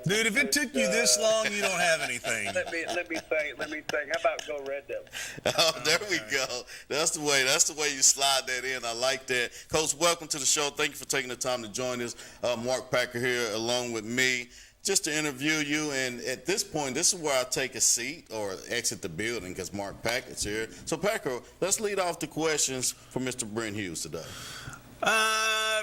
Dude, if it took you this long, you don't have anything. Let me think. How about go Red Devils? Oh, there we go. That's the way you slide that in. I like that. Coach, welcome to the show. Thank you for taking the time to join us. Mark Packer here along with me, just to interview you. And at this point, this is where I take a seat or exit the building because Mark Packer's here. So, Packer, let's lead off the questions for Mr. Brent Hughes today.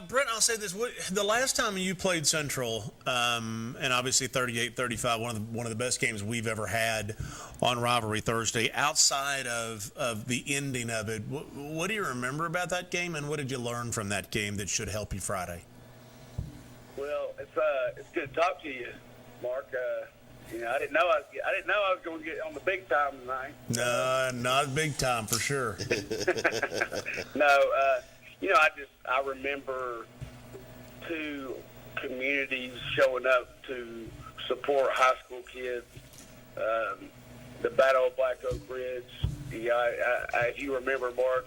Brent, I'll say this. The last time you played Central, and obviously 38-35, one of the best games we've ever had on Rivalry Thursday, outside of the ending of it, what do you remember about that game, and what did you learn from that game that should help you Friday? Well, it's good to talk to you, Mark. I didn't know I was going to get on the big time tonight. No, not big time for sure. No, I remember 2 communities showing up to support high school kids. The Battle of Black Oak Ridge. If you remember, Mark,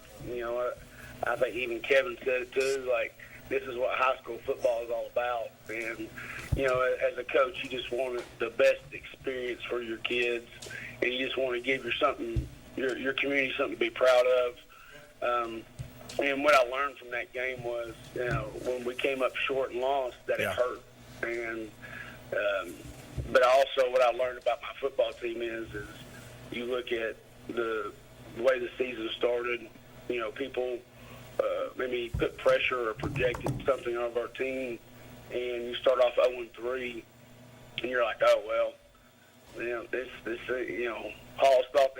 I think even Kevin said it too. Like, this is what high school football is all about. And as a coach, you just want the best experience for your kids, and you just want to give your community something to be proud of. And what I learned from that game was, when we came up short and lost, that it hurt. And but also what I learned about my football team is you look at the way the season started. People maybe put pressure or projected something of our team, and you start off 0-3, and you're like, oh well, this Halls thought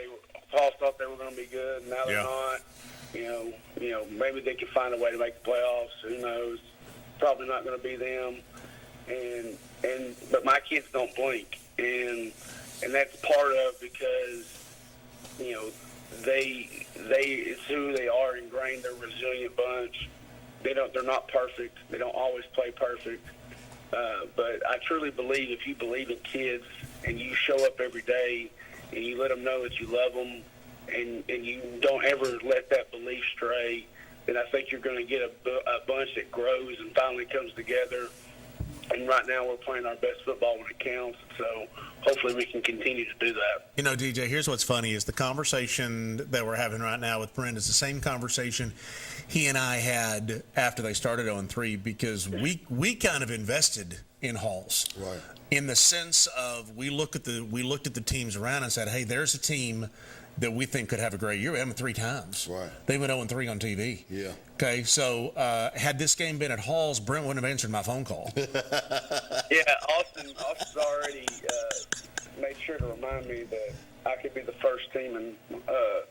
they were going to be good, and now they're not. Maybe they can find a way to make the playoffs. Who knows? Probably not going to be them. But my kids don't blink, and that's part of because it's who they are, ingrained. They're a resilient bunch. They're not perfect. They don't always play perfect. But I truly believe if you believe in kids and you show up every day and you let them know that you love them, and you don't ever let that belief stray, then I think you're going to get a bunch that grows and finally comes together. And right now we're playing our best football when it counts, so hopefully we can continue to do that. DJ, here's what's funny is the conversation that we're having right now with Brent is the same conversation he and I had after they started 0-3, because we kind of invested in Halls. Right. In the sense of we looked at the teams around and said, hey, there's a team that we think could have a great year. We had them 3 times. Right. They went 0-3 on TV. Yeah. Okay, so had this game been at Halls, Brent wouldn't have answered my phone call. Yeah, Austin's already made sure to remind me that I could be the first team in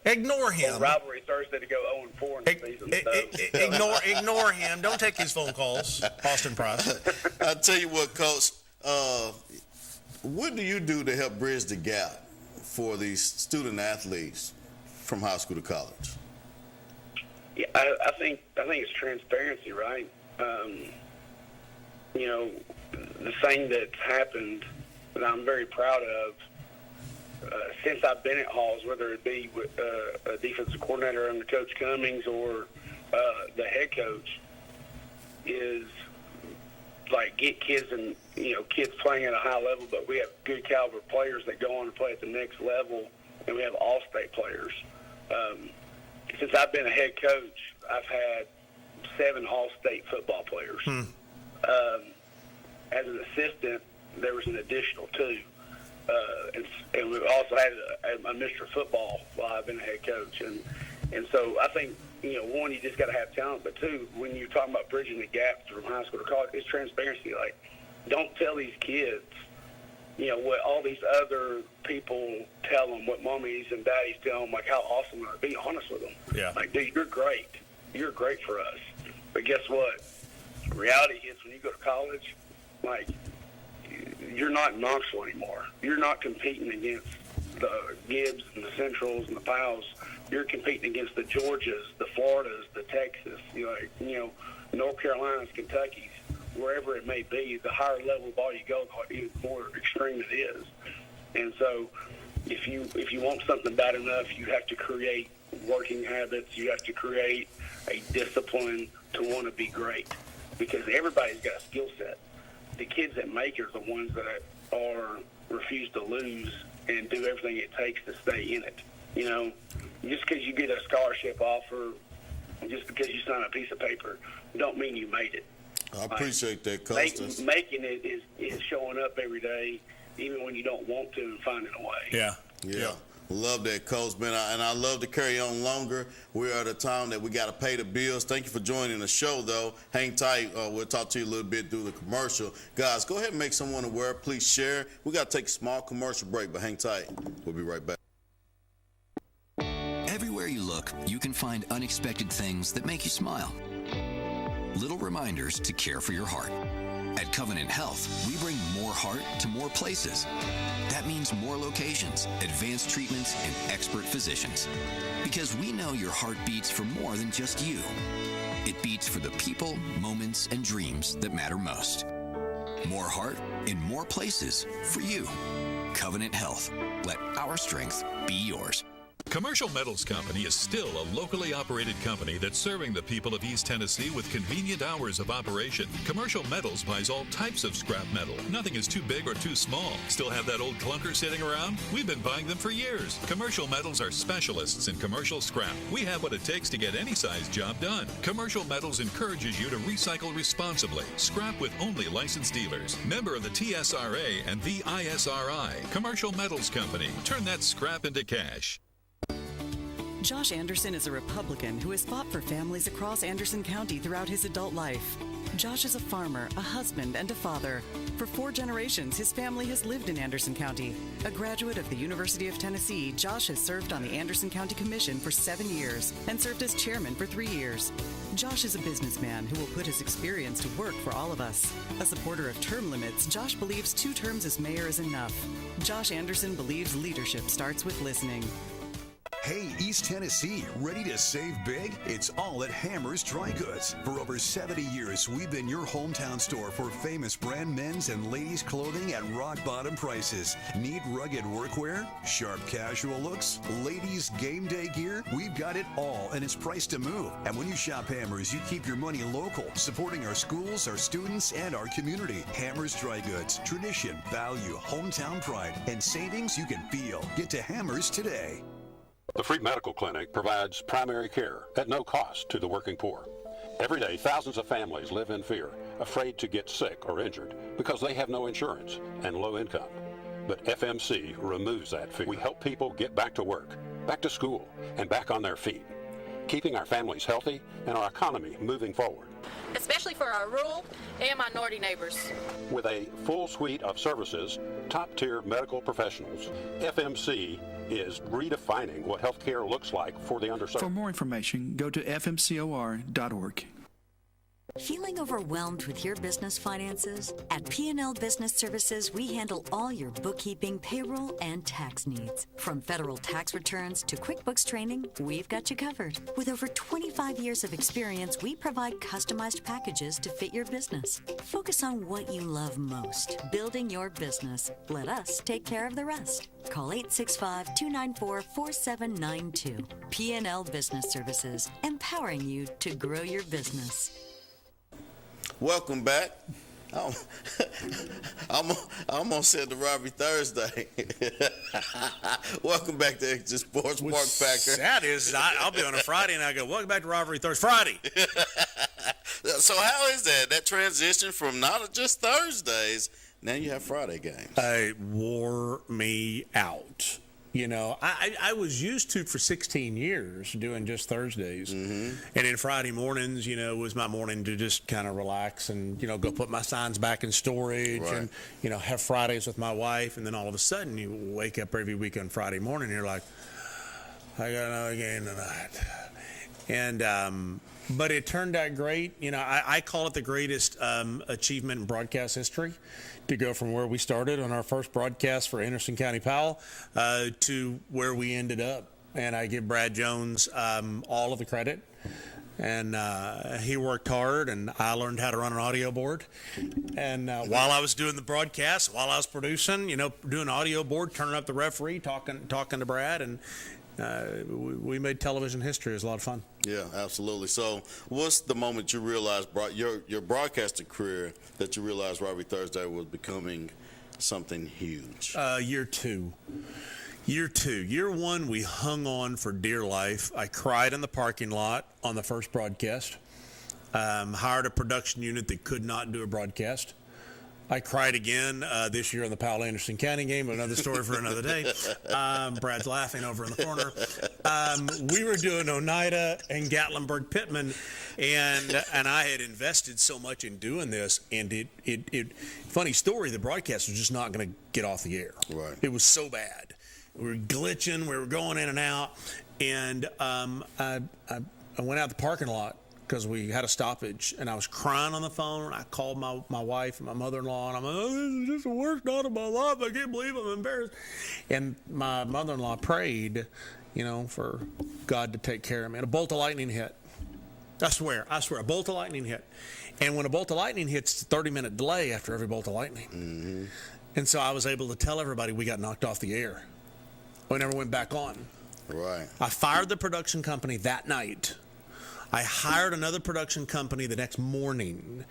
ignore him. On Rivalry Thursday to go 0-4 in the season. Ignore him. Don't take his phone calls, Austin Price. I'll tell you what, Coach. What do you do to help bridge the gap for these student athletes from high school to college? Yeah, I think it's transparency, right? The thing that's happened that I'm very proud of since I've been at Halls, whether it be with a defensive coordinator under Coach Cummings or the head coach, is like get kids and kids playing at a high level, but we have good caliber players that go on to play at the next level, and we have all-state players. Since I've been a head coach, I've had 7 all-state football players. As an assistant, there was an additional 2. And we've also had a Mr. Football while I've been a head coach. And so I think, one, you just got to have talent, but 2, when you're talking about bridging the gap from high school to college, it's transparency. Like, don't tell these kids, what all these other people tell them, what mommies and daddies tell them, like how awesome they are. Be honest with them. Yeah. Like, dude, you're great. You're great for us. But guess what? Reality hits when you go to college. Like, you're not Knoxville anymore. You're not competing against the Gibbs and the Centrals and the Powells. You're competing against the Georgias, the Floridas, the Texas, North Carolinas, Kentuckys, wherever it may be. The higher level ball you go, the more extreme it is. And so if you want something bad enough, you have to create working habits. You have to create a discipline to want to be great, because everybody's got a skill set. The kids that make it are the ones that refuse to lose and do everything it takes to stay in it. Just because you get a scholarship offer, just because you sign a piece of paper, don't mean you made it. I appreciate that, Coach. Making it is showing up every day, even when you don't want to, and finding a way. Yeah. Love that, Coach, man. And I love to carry on longer. We are at a time that we got to pay the bills. Thank you for joining the show, though. Hang tight. We'll talk to you a little bit through the commercial. Guys, go ahead and make someone aware. Please share. We got to take a small commercial break, but hang tight. We'll be right back. Everywhere you look, you can find unexpected things that make you smile. Little reminders to care for your heart. At Covenant Health, we bring more heart to more places. That means more locations, advanced treatments, and expert physicians. Because we know your heart beats for more than just you. It beats for the people, moments, and dreams that matter most. More heart in more places for you. Covenant Health. Let our strength be yours. Commercial Metals Company is still a locally operated company that's serving the people of East Tennessee with convenient hours of operation. Commercial Metals buys all types of scrap metal. Nothing is too big or too small. Still have that old clunker sitting around? We've been buying them for years. Commercial Metals are specialists in commercial scrap. We have what it takes to get any size job done. Commercial Metals encourages you to recycle responsibly. Scrap with only licensed dealers. Member of the TSRA and the ISRI. Commercial Metals Company. Turn that scrap into cash. Josh Anderson is a Republican who has fought for families across Anderson County throughout his adult life. Josh is a farmer, a husband, and a father. For 4 generations, his family has lived in Anderson County. A graduate of the University of Tennessee, Josh has served on the Anderson County Commission for 7 years and served as chairman for 3 years. Josh is a businessman who will put his experience to work for all of us. A supporter of term limits, Josh believes 2 terms as mayor is enough. Josh Anderson believes leadership starts with listening. Hey, East Tennessee, ready to save big? It's all at Hammer's Dry Goods. For over 70 years, we've been your hometown store for famous brand men's and ladies' clothing at rock-bottom prices. Need rugged workwear? Sharp casual looks? Ladies' game day gear? We've got it all, and it's priced to move. And when you shop Hammer's, you keep your money local, supporting our schools, our students, and our community. Hammer's Dry Goods. Tradition, value, hometown pride, and savings you can feel. Get to Hammer's today. The free medical clinic provides primary care at no cost to the working poor. Every day, thousands of families live in fear, afraid to get sick or injured because they have no insurance and low income. But FMC removes that fear. We help people get back to work, back to school, and back on their feet, keeping our families healthy and our economy moving forward. Especially for our rural and minority neighbors. With a full suite of services, top-tier medical professionals, FMC is redefining what healthcare looks like for the underserved. For more information, go to fmcor.org. Feeling overwhelmed with your business finances? At P&L Business Services, we handle all your bookkeeping, payroll, and tax needs. From federal tax returns to QuickBooks training, we've got you covered. With over 25 years of experience, we provide customized packages to fit your business. Focus on what you love most, building your business. Let us take care of the rest. Call 865-294-4792. P&L Business Services, empowering you to grow your business. Welcome back. I almost said the Robbery Thursday. Welcome back to Exigent Sports. Mark Packer. That is, I'll be on a Friday and I go, welcome back to Robbery Thursday. Friday. So how is that transition from not just Thursdays, now you have Friday games? It wore me out. You know, I was used to for 16 years doing just Thursdays. Mm-hmm. And then Friday mornings, you know, was my morning to just kind of relax and, you know, go put my signs back in storage and, you know, have Fridays with my wife. And then all of a sudden you wake up every week on Friday morning and you're like, I got another game tonight. And, but it turned out great. You know, I call it the greatest achievement in broadcast history, to go from where we started on our first broadcast for Anderson County Powell to where we ended up. And I give Brad Jones all of the credit. And he worked hard, and I learned how to run an audio board. And while I was doing the broadcast, while I was producing, you know, doing audio board, turning up the referee, talking to Brad, and we made television history. It was a lot of fun. Yeah, absolutely. So what's the moment you realized your broadcasting career that you realized Robbery Thursday was becoming something huge? Year 2. Year 1, we hung on for dear life. I cried in the parking lot on the first broadcast. Hired a production unit that could not do a broadcast. I cried again this year on the Powell-Anderson County game, but another story for another day. Brad's laughing over in the corner. We were doing Oneida and Gatlinburg-Pittman, and I had invested so much in doing this, and it funny story, the broadcast was just not going to get off the air. Right. It was so bad. We were glitching, we were going in and out, and I went out the parking lot because we had a stoppage, and I was crying on the phone. I called my wife and my mother-in-law, and I'm like, oh, this is just the worst night of my life. I can't believe I'm embarrassed. And my mother-in-law prayed, you know, for God to take care of me. And a bolt of lightning hit. I swear, a bolt of lightning hit. And when a bolt of lightning hits, it's a 30-minute delay after every bolt of lightning. Mm-hmm. And so I was able to tell everybody we got knocked off the air. We never went back on. Right. I fired the production company that night. I hired another production company the next morning.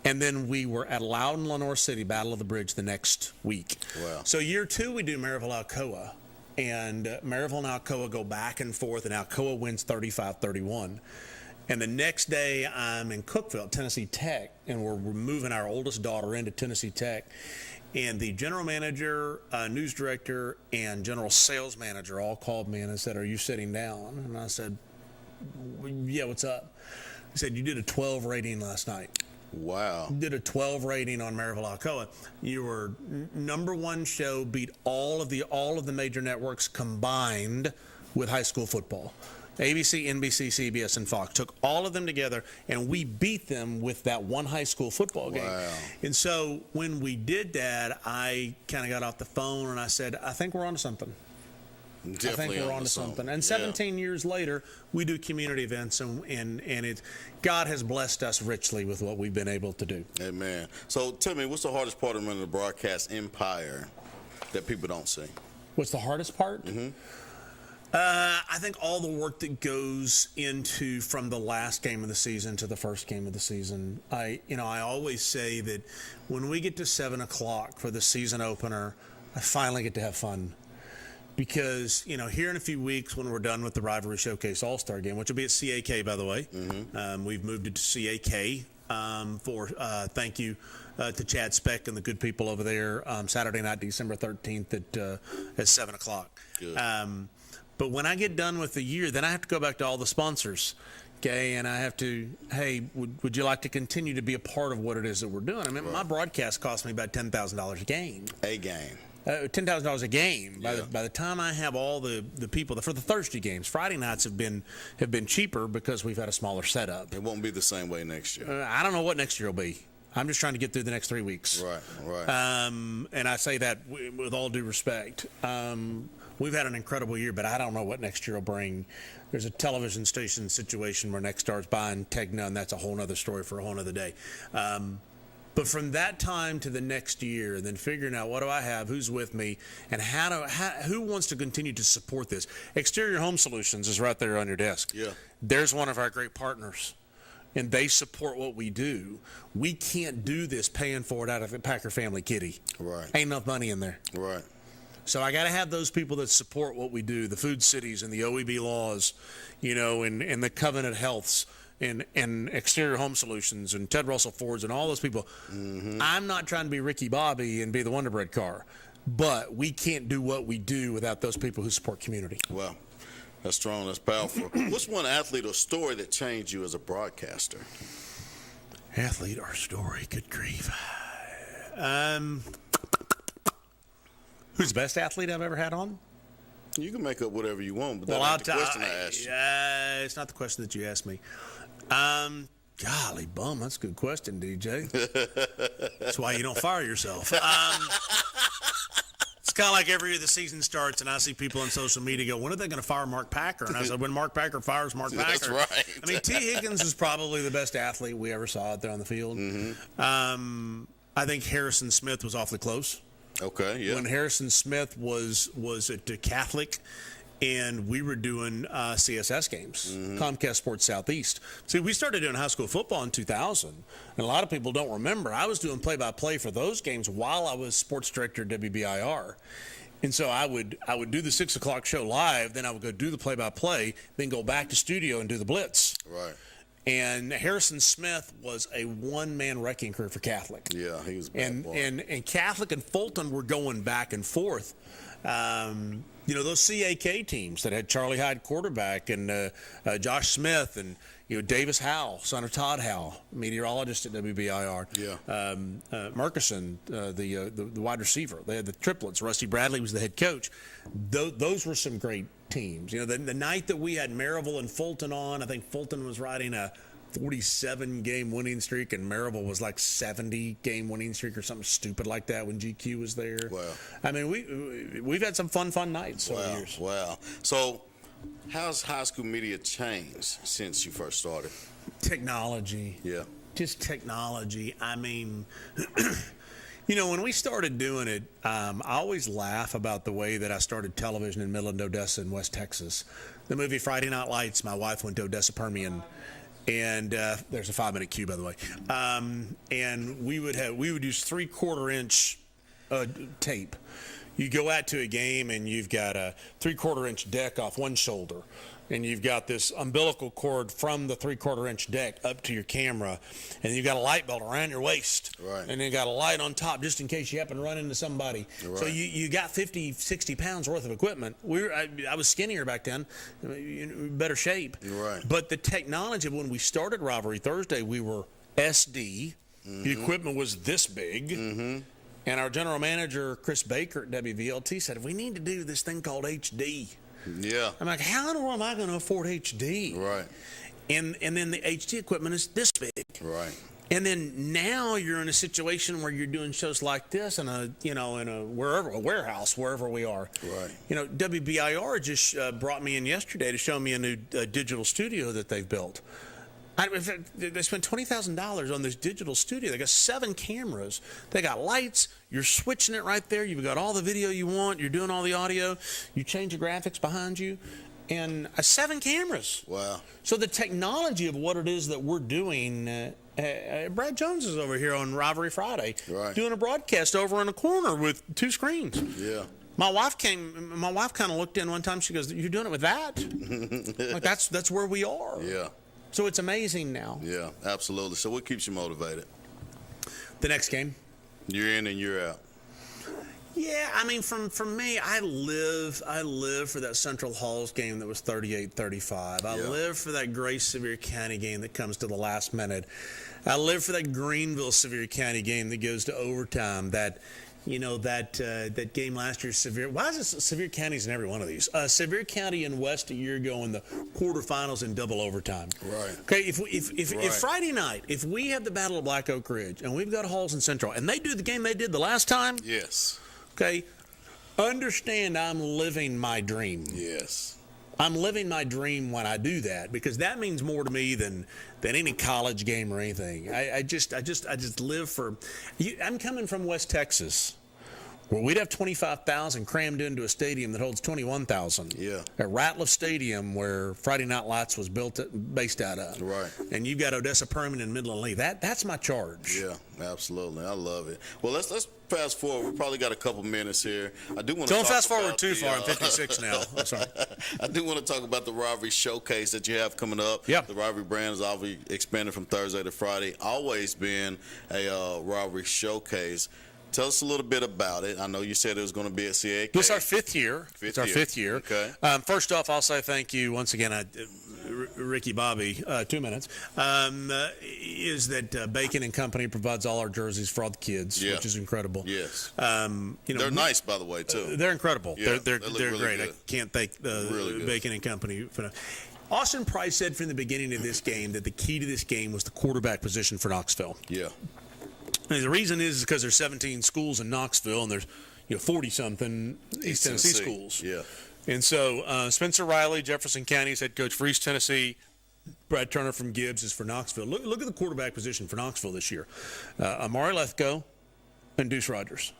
And then we were at Loudon, Lenore City, Battle of the Bridge the next week. Wow. So year 2, we do Maryville, Alcoa. And Maryville and Alcoa go back and forth, and Alcoa wins 35-31. And the next day, I'm in Cookeville, Tennessee Tech, and we're moving our oldest daughter into Tennessee Tech. And the general manager, news director, and general sales manager all called me and said, "Are you sitting down?" And I said, "Yeah, what's up?" He said, "You did a 12 rating last night." Wow. You did a 12 rating on Maryville, Alcoa. You were number one show, beat all of the major networks combined with high school football. ABC, NBC, CBS, and Fox took all of them together, and we beat them with that one high school football game. Wow. And so when we did that, I kind of got off the phone and I said, "I think we're onto something." Definitely I think we're onto something. And 17 years later, we do community events, and God has blessed us richly with what we've been able to do. Amen. So tell me, what's the hardest part of running the broadcast empire that people don't see? What's the hardest part? Mm-hmm. I think all the work that goes into from the last game of the season to the first game of the season. I always say that when we get to 7 o'clock for the season opener, I finally get to have fun. Because, here in a few weeks when we're done with the Rivalry Showcase All-Star Game, which will be at CAK, by the way. Mm-hmm. We've moved it to CAK for thank you to Chad Speck and the good people over there, Saturday night, December 13th at 7 o'clock. Good. But when I get done with the year, then I have to go back to all the sponsors. Okay, and I have to, hey, would you like to continue to be a part of what it is that we're doing? I mean, my broadcast cost me about $10,000 a game. A game. $10,000 a game. By the time I have all the people for the Thursday games, Friday nights have been cheaper because we've had a smaller setup. It won't be the same way next year. I don't know what next year will be. I'm just trying to get through the next 3 weeks. Right. And I say that with all due respect. We've had an incredible year, but I don't know what next year will bring. There's a television station situation where Nexstar's buying Tegna, and that's a whole other story for a whole other day. But from that time to the next year, and then figuring out what do I have, who's with me, and who wants to continue to support this. Exterior Home Solutions is right there on your desk. Yeah. There's one of our great partners, and they support what we do. We can't do this paying for it out of the Packer family kitty. Right. Ain't enough money in there. Right. So I got to have those people that support what we do, the Food Cities and the OEB Laws, and the Covenant Healths. And Exterior Home Solutions and Ted Russell Fords and all those people. Mm-hmm. I'm not trying to be Ricky Bobby and be the Wonder Bread car, but we can't do what we do without those people who support community. Well, that's strong. That's powerful. What's one athlete or story that changed you as a broadcaster? Athlete or story? Good grief. Who's the best athlete I've ever had on? You can make up whatever you want, but that's the question I asked you. It's not the question that you asked me. Golly bum, that's a good question, DJ. That's why you don't fire yourself. It's kind of like every year the season starts and I see people on social media go, when are they going to fire Mark Packer? And I said, when Mark Packer fires Mark Packer. That's right. I mean, T. Higgins is probably the best athlete we ever saw out there on the field. Mm-hmm. I think Harrison Smith was awfully close. Okay, yeah. When Harrison Smith was at Catholic, and we were doing CSS games, Comcast Sports Southeast. See, we started doing high school football in 2000, and a lot of people don't remember. I was doing play-by-play for those games while I was sports director at WBIR. And so I would do the 6 o'clock show live, then I would go do the play-by-play, then go back to studio and do the blitz. Right. And Harrison Smith was a one-man wrecking crew for Catholic. Yeah, he was a bad boy. And Catholic and Fulton were going back and forth. Those CAK teams that had Charlie Hyde quarterback and Josh Smith and Davis Howell, son of Todd Howell, meteorologist at WBIR. Yeah. Murkison, the wide receiver. They had the triplets. Rusty Bradley was the head coach. Those were some great teams. The night that we had Maryville and Fulton on, I think Fulton was riding a 47-game winning streak, and Maryville was like 70-game winning streak or something stupid like that when GQ was there. Wow. I mean, we've had some fun nights over the years. Wow. So how's high school media changed since you first started? Technology. Yeah. Just technology. I mean, when we started doing it, I always laugh about the way that I started television in Midland, Odessa, and West Texas. The movie Friday Night Lights, my wife went to Odessa Permian, and there's a 5-minute cue, by the way. And we would use 3/4-inch tape. You go out to a game and you've got a 3/4-inch deck off one shoulder, and you've got this umbilical cord from the 3/4-inch deck up to your camera, and you've got a light belt around your waist, right? And you got a light on top just in case you happen to run into somebody. Right. So you got 50, 60 pounds worth of equipment. I was skinnier back then, better shape. Right. But the technology, when we started Rivalry Thursday, we were SD. Mm-hmm. The equipment was this big. Mm-hmm. And our general manager, Chris Baker at WVLT, said, we need to do this thing called HD. Yeah. I'm like, how in the world am I going to afford HD? Right. And then the HD equipment is this big. Right. And then now you're in a situation where you're doing shows like this in a warehouse, wherever we are. Right. WBIR just brought me in yesterday to show me a new digital studio that they've built. They spent $20,000 on this digital studio. They got 7 cameras. They got lights. You're switching it right there. You've got all the video you want. You're doing all the audio. You change the graphics behind you. And 7 cameras. Wow. So the technology of what it is that we're doing, Brad Jones is over here on Rivalry Friday, right, doing a broadcast over in a corner with 2 screens. Yeah. My wife kind of looked in one time. She goes, "You're doing it with that?" Like that's where we are. Yeah. So it's amazing now. Yeah, absolutely. So what keeps you motivated? The next game. You're in and you're out. Yeah, I mean, for me, I live for that Central Halls game that was 38-35. I live for that Grace Sevier County game that comes to the last minute. I live for that Greenville Sevier County game that goes to overtime. That game last year, Sevier. Why is it Sevier County's in every one of these? Sevier County and West a year ago in the quarterfinals in double overtime. Right. Okay. If Friday night, if we have the Battle of Black Oak Ridge and we've got Halls and Central, and they do the game they did the last time. Yes. Okay. Understand, I'm living my dream. Yes. I'm living my dream when I do that, because that means more to me than any college game or anything. I just live for. I'm coming from West Texas, where we'd have 25,000 crammed into a stadium that holds 21,000. Yeah. At Ratliff Stadium, where Friday Night Lights was based out of. Right. And you've got Odessa Permian and Midland Lee. That's my charge. Yeah, absolutely. I love it. Well, let's fast forward. We probably got a couple minutes here. I do want to don't fast forward too far. I'm 56 now. I'm sorry. I do want to talk about the Rivalry Showcase that you have coming up. Yeah. The Rivalry brand is obviously expanded from Thursday to Friday. Always been a Rivalry Showcase. Tell us a little bit about it. I know you said it was going to be at CAK. This is our 5th year. It's our 5th year. Okay. First off, I'll say thank you once again, Ricky Bobby, 2 minutes, is that Bacon and Company provides all our jerseys for all the kids, which is incredible. Yes. They're nice, by the way, too. They're incredible. Yeah, they're really great. good. I can't thank really Bacon and Company for that. Austin Price said from the beginning of this game that the key to this game was the quarterback position for Knoxville. Yeah. And the reason is because there's 17 schools in Knoxville, and there's 40-something East Tennessee schools. Yeah. And so Spencer Riley, Jefferson County's head coach for East Tennessee. Brad Turner from Gibbs is for Knoxville. Look at the quarterback position for Knoxville this year. Amari Lethco and Deuce Rogers.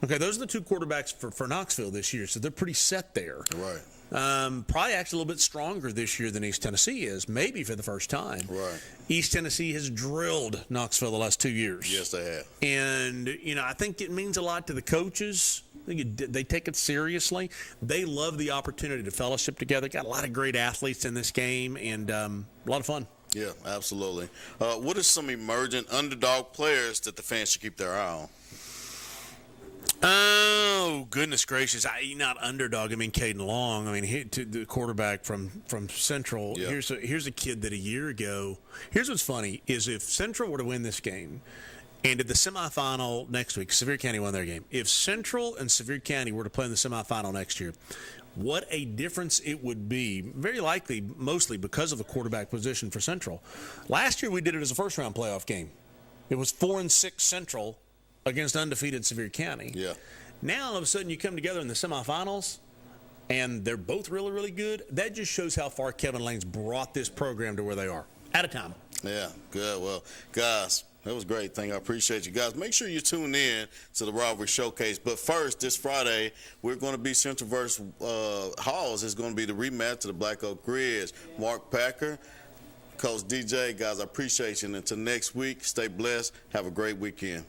Okay, those are the 2 quarterbacks for Knoxville this year, so they're pretty set there. Right. Probably actually a little bit stronger this year than East Tennessee is, maybe for the first time. Right. East Tennessee has drilled Knoxville the last 2 years. Yes, they have. And, I think it means a lot to the coaches. They take it seriously. They love the opportunity to fellowship together. Got a lot of great athletes in this game, and a lot of fun. Yeah, absolutely. What are some emerging underdog players that the fans should keep their eye on? Oh, goodness gracious. Not underdog. I mean, Caden Long. I mean, the quarterback from Central. Yeah. Here's a kid that a year ago. Here's what's funny is if Central were to win this game and did the semifinal next week, Sevier County won their game. If Central and Sevier County were to play in the semifinal next year, what a difference it would be, very likely, mostly because of the quarterback position for Central. Last year we did it as a first-round playoff game. It was 4-6 Central against undefeated Sevier County. Yeah. Now, all of a sudden, you come together in the semifinals, and they're both really, really good. That just shows how far Kevin Lane's brought this program to where they are. Out of time. Yeah, good. Well, guys, that was great. I appreciate you guys. Make sure you tune in to the Rivalry Showcase. But first, this Friday, we're going to be Central versus Halls. It's going to be the rematch of the Black Oak Ridge. Mark Packer, Coach DJ, guys, I appreciate you. And until next week, stay blessed. Have a great weekend.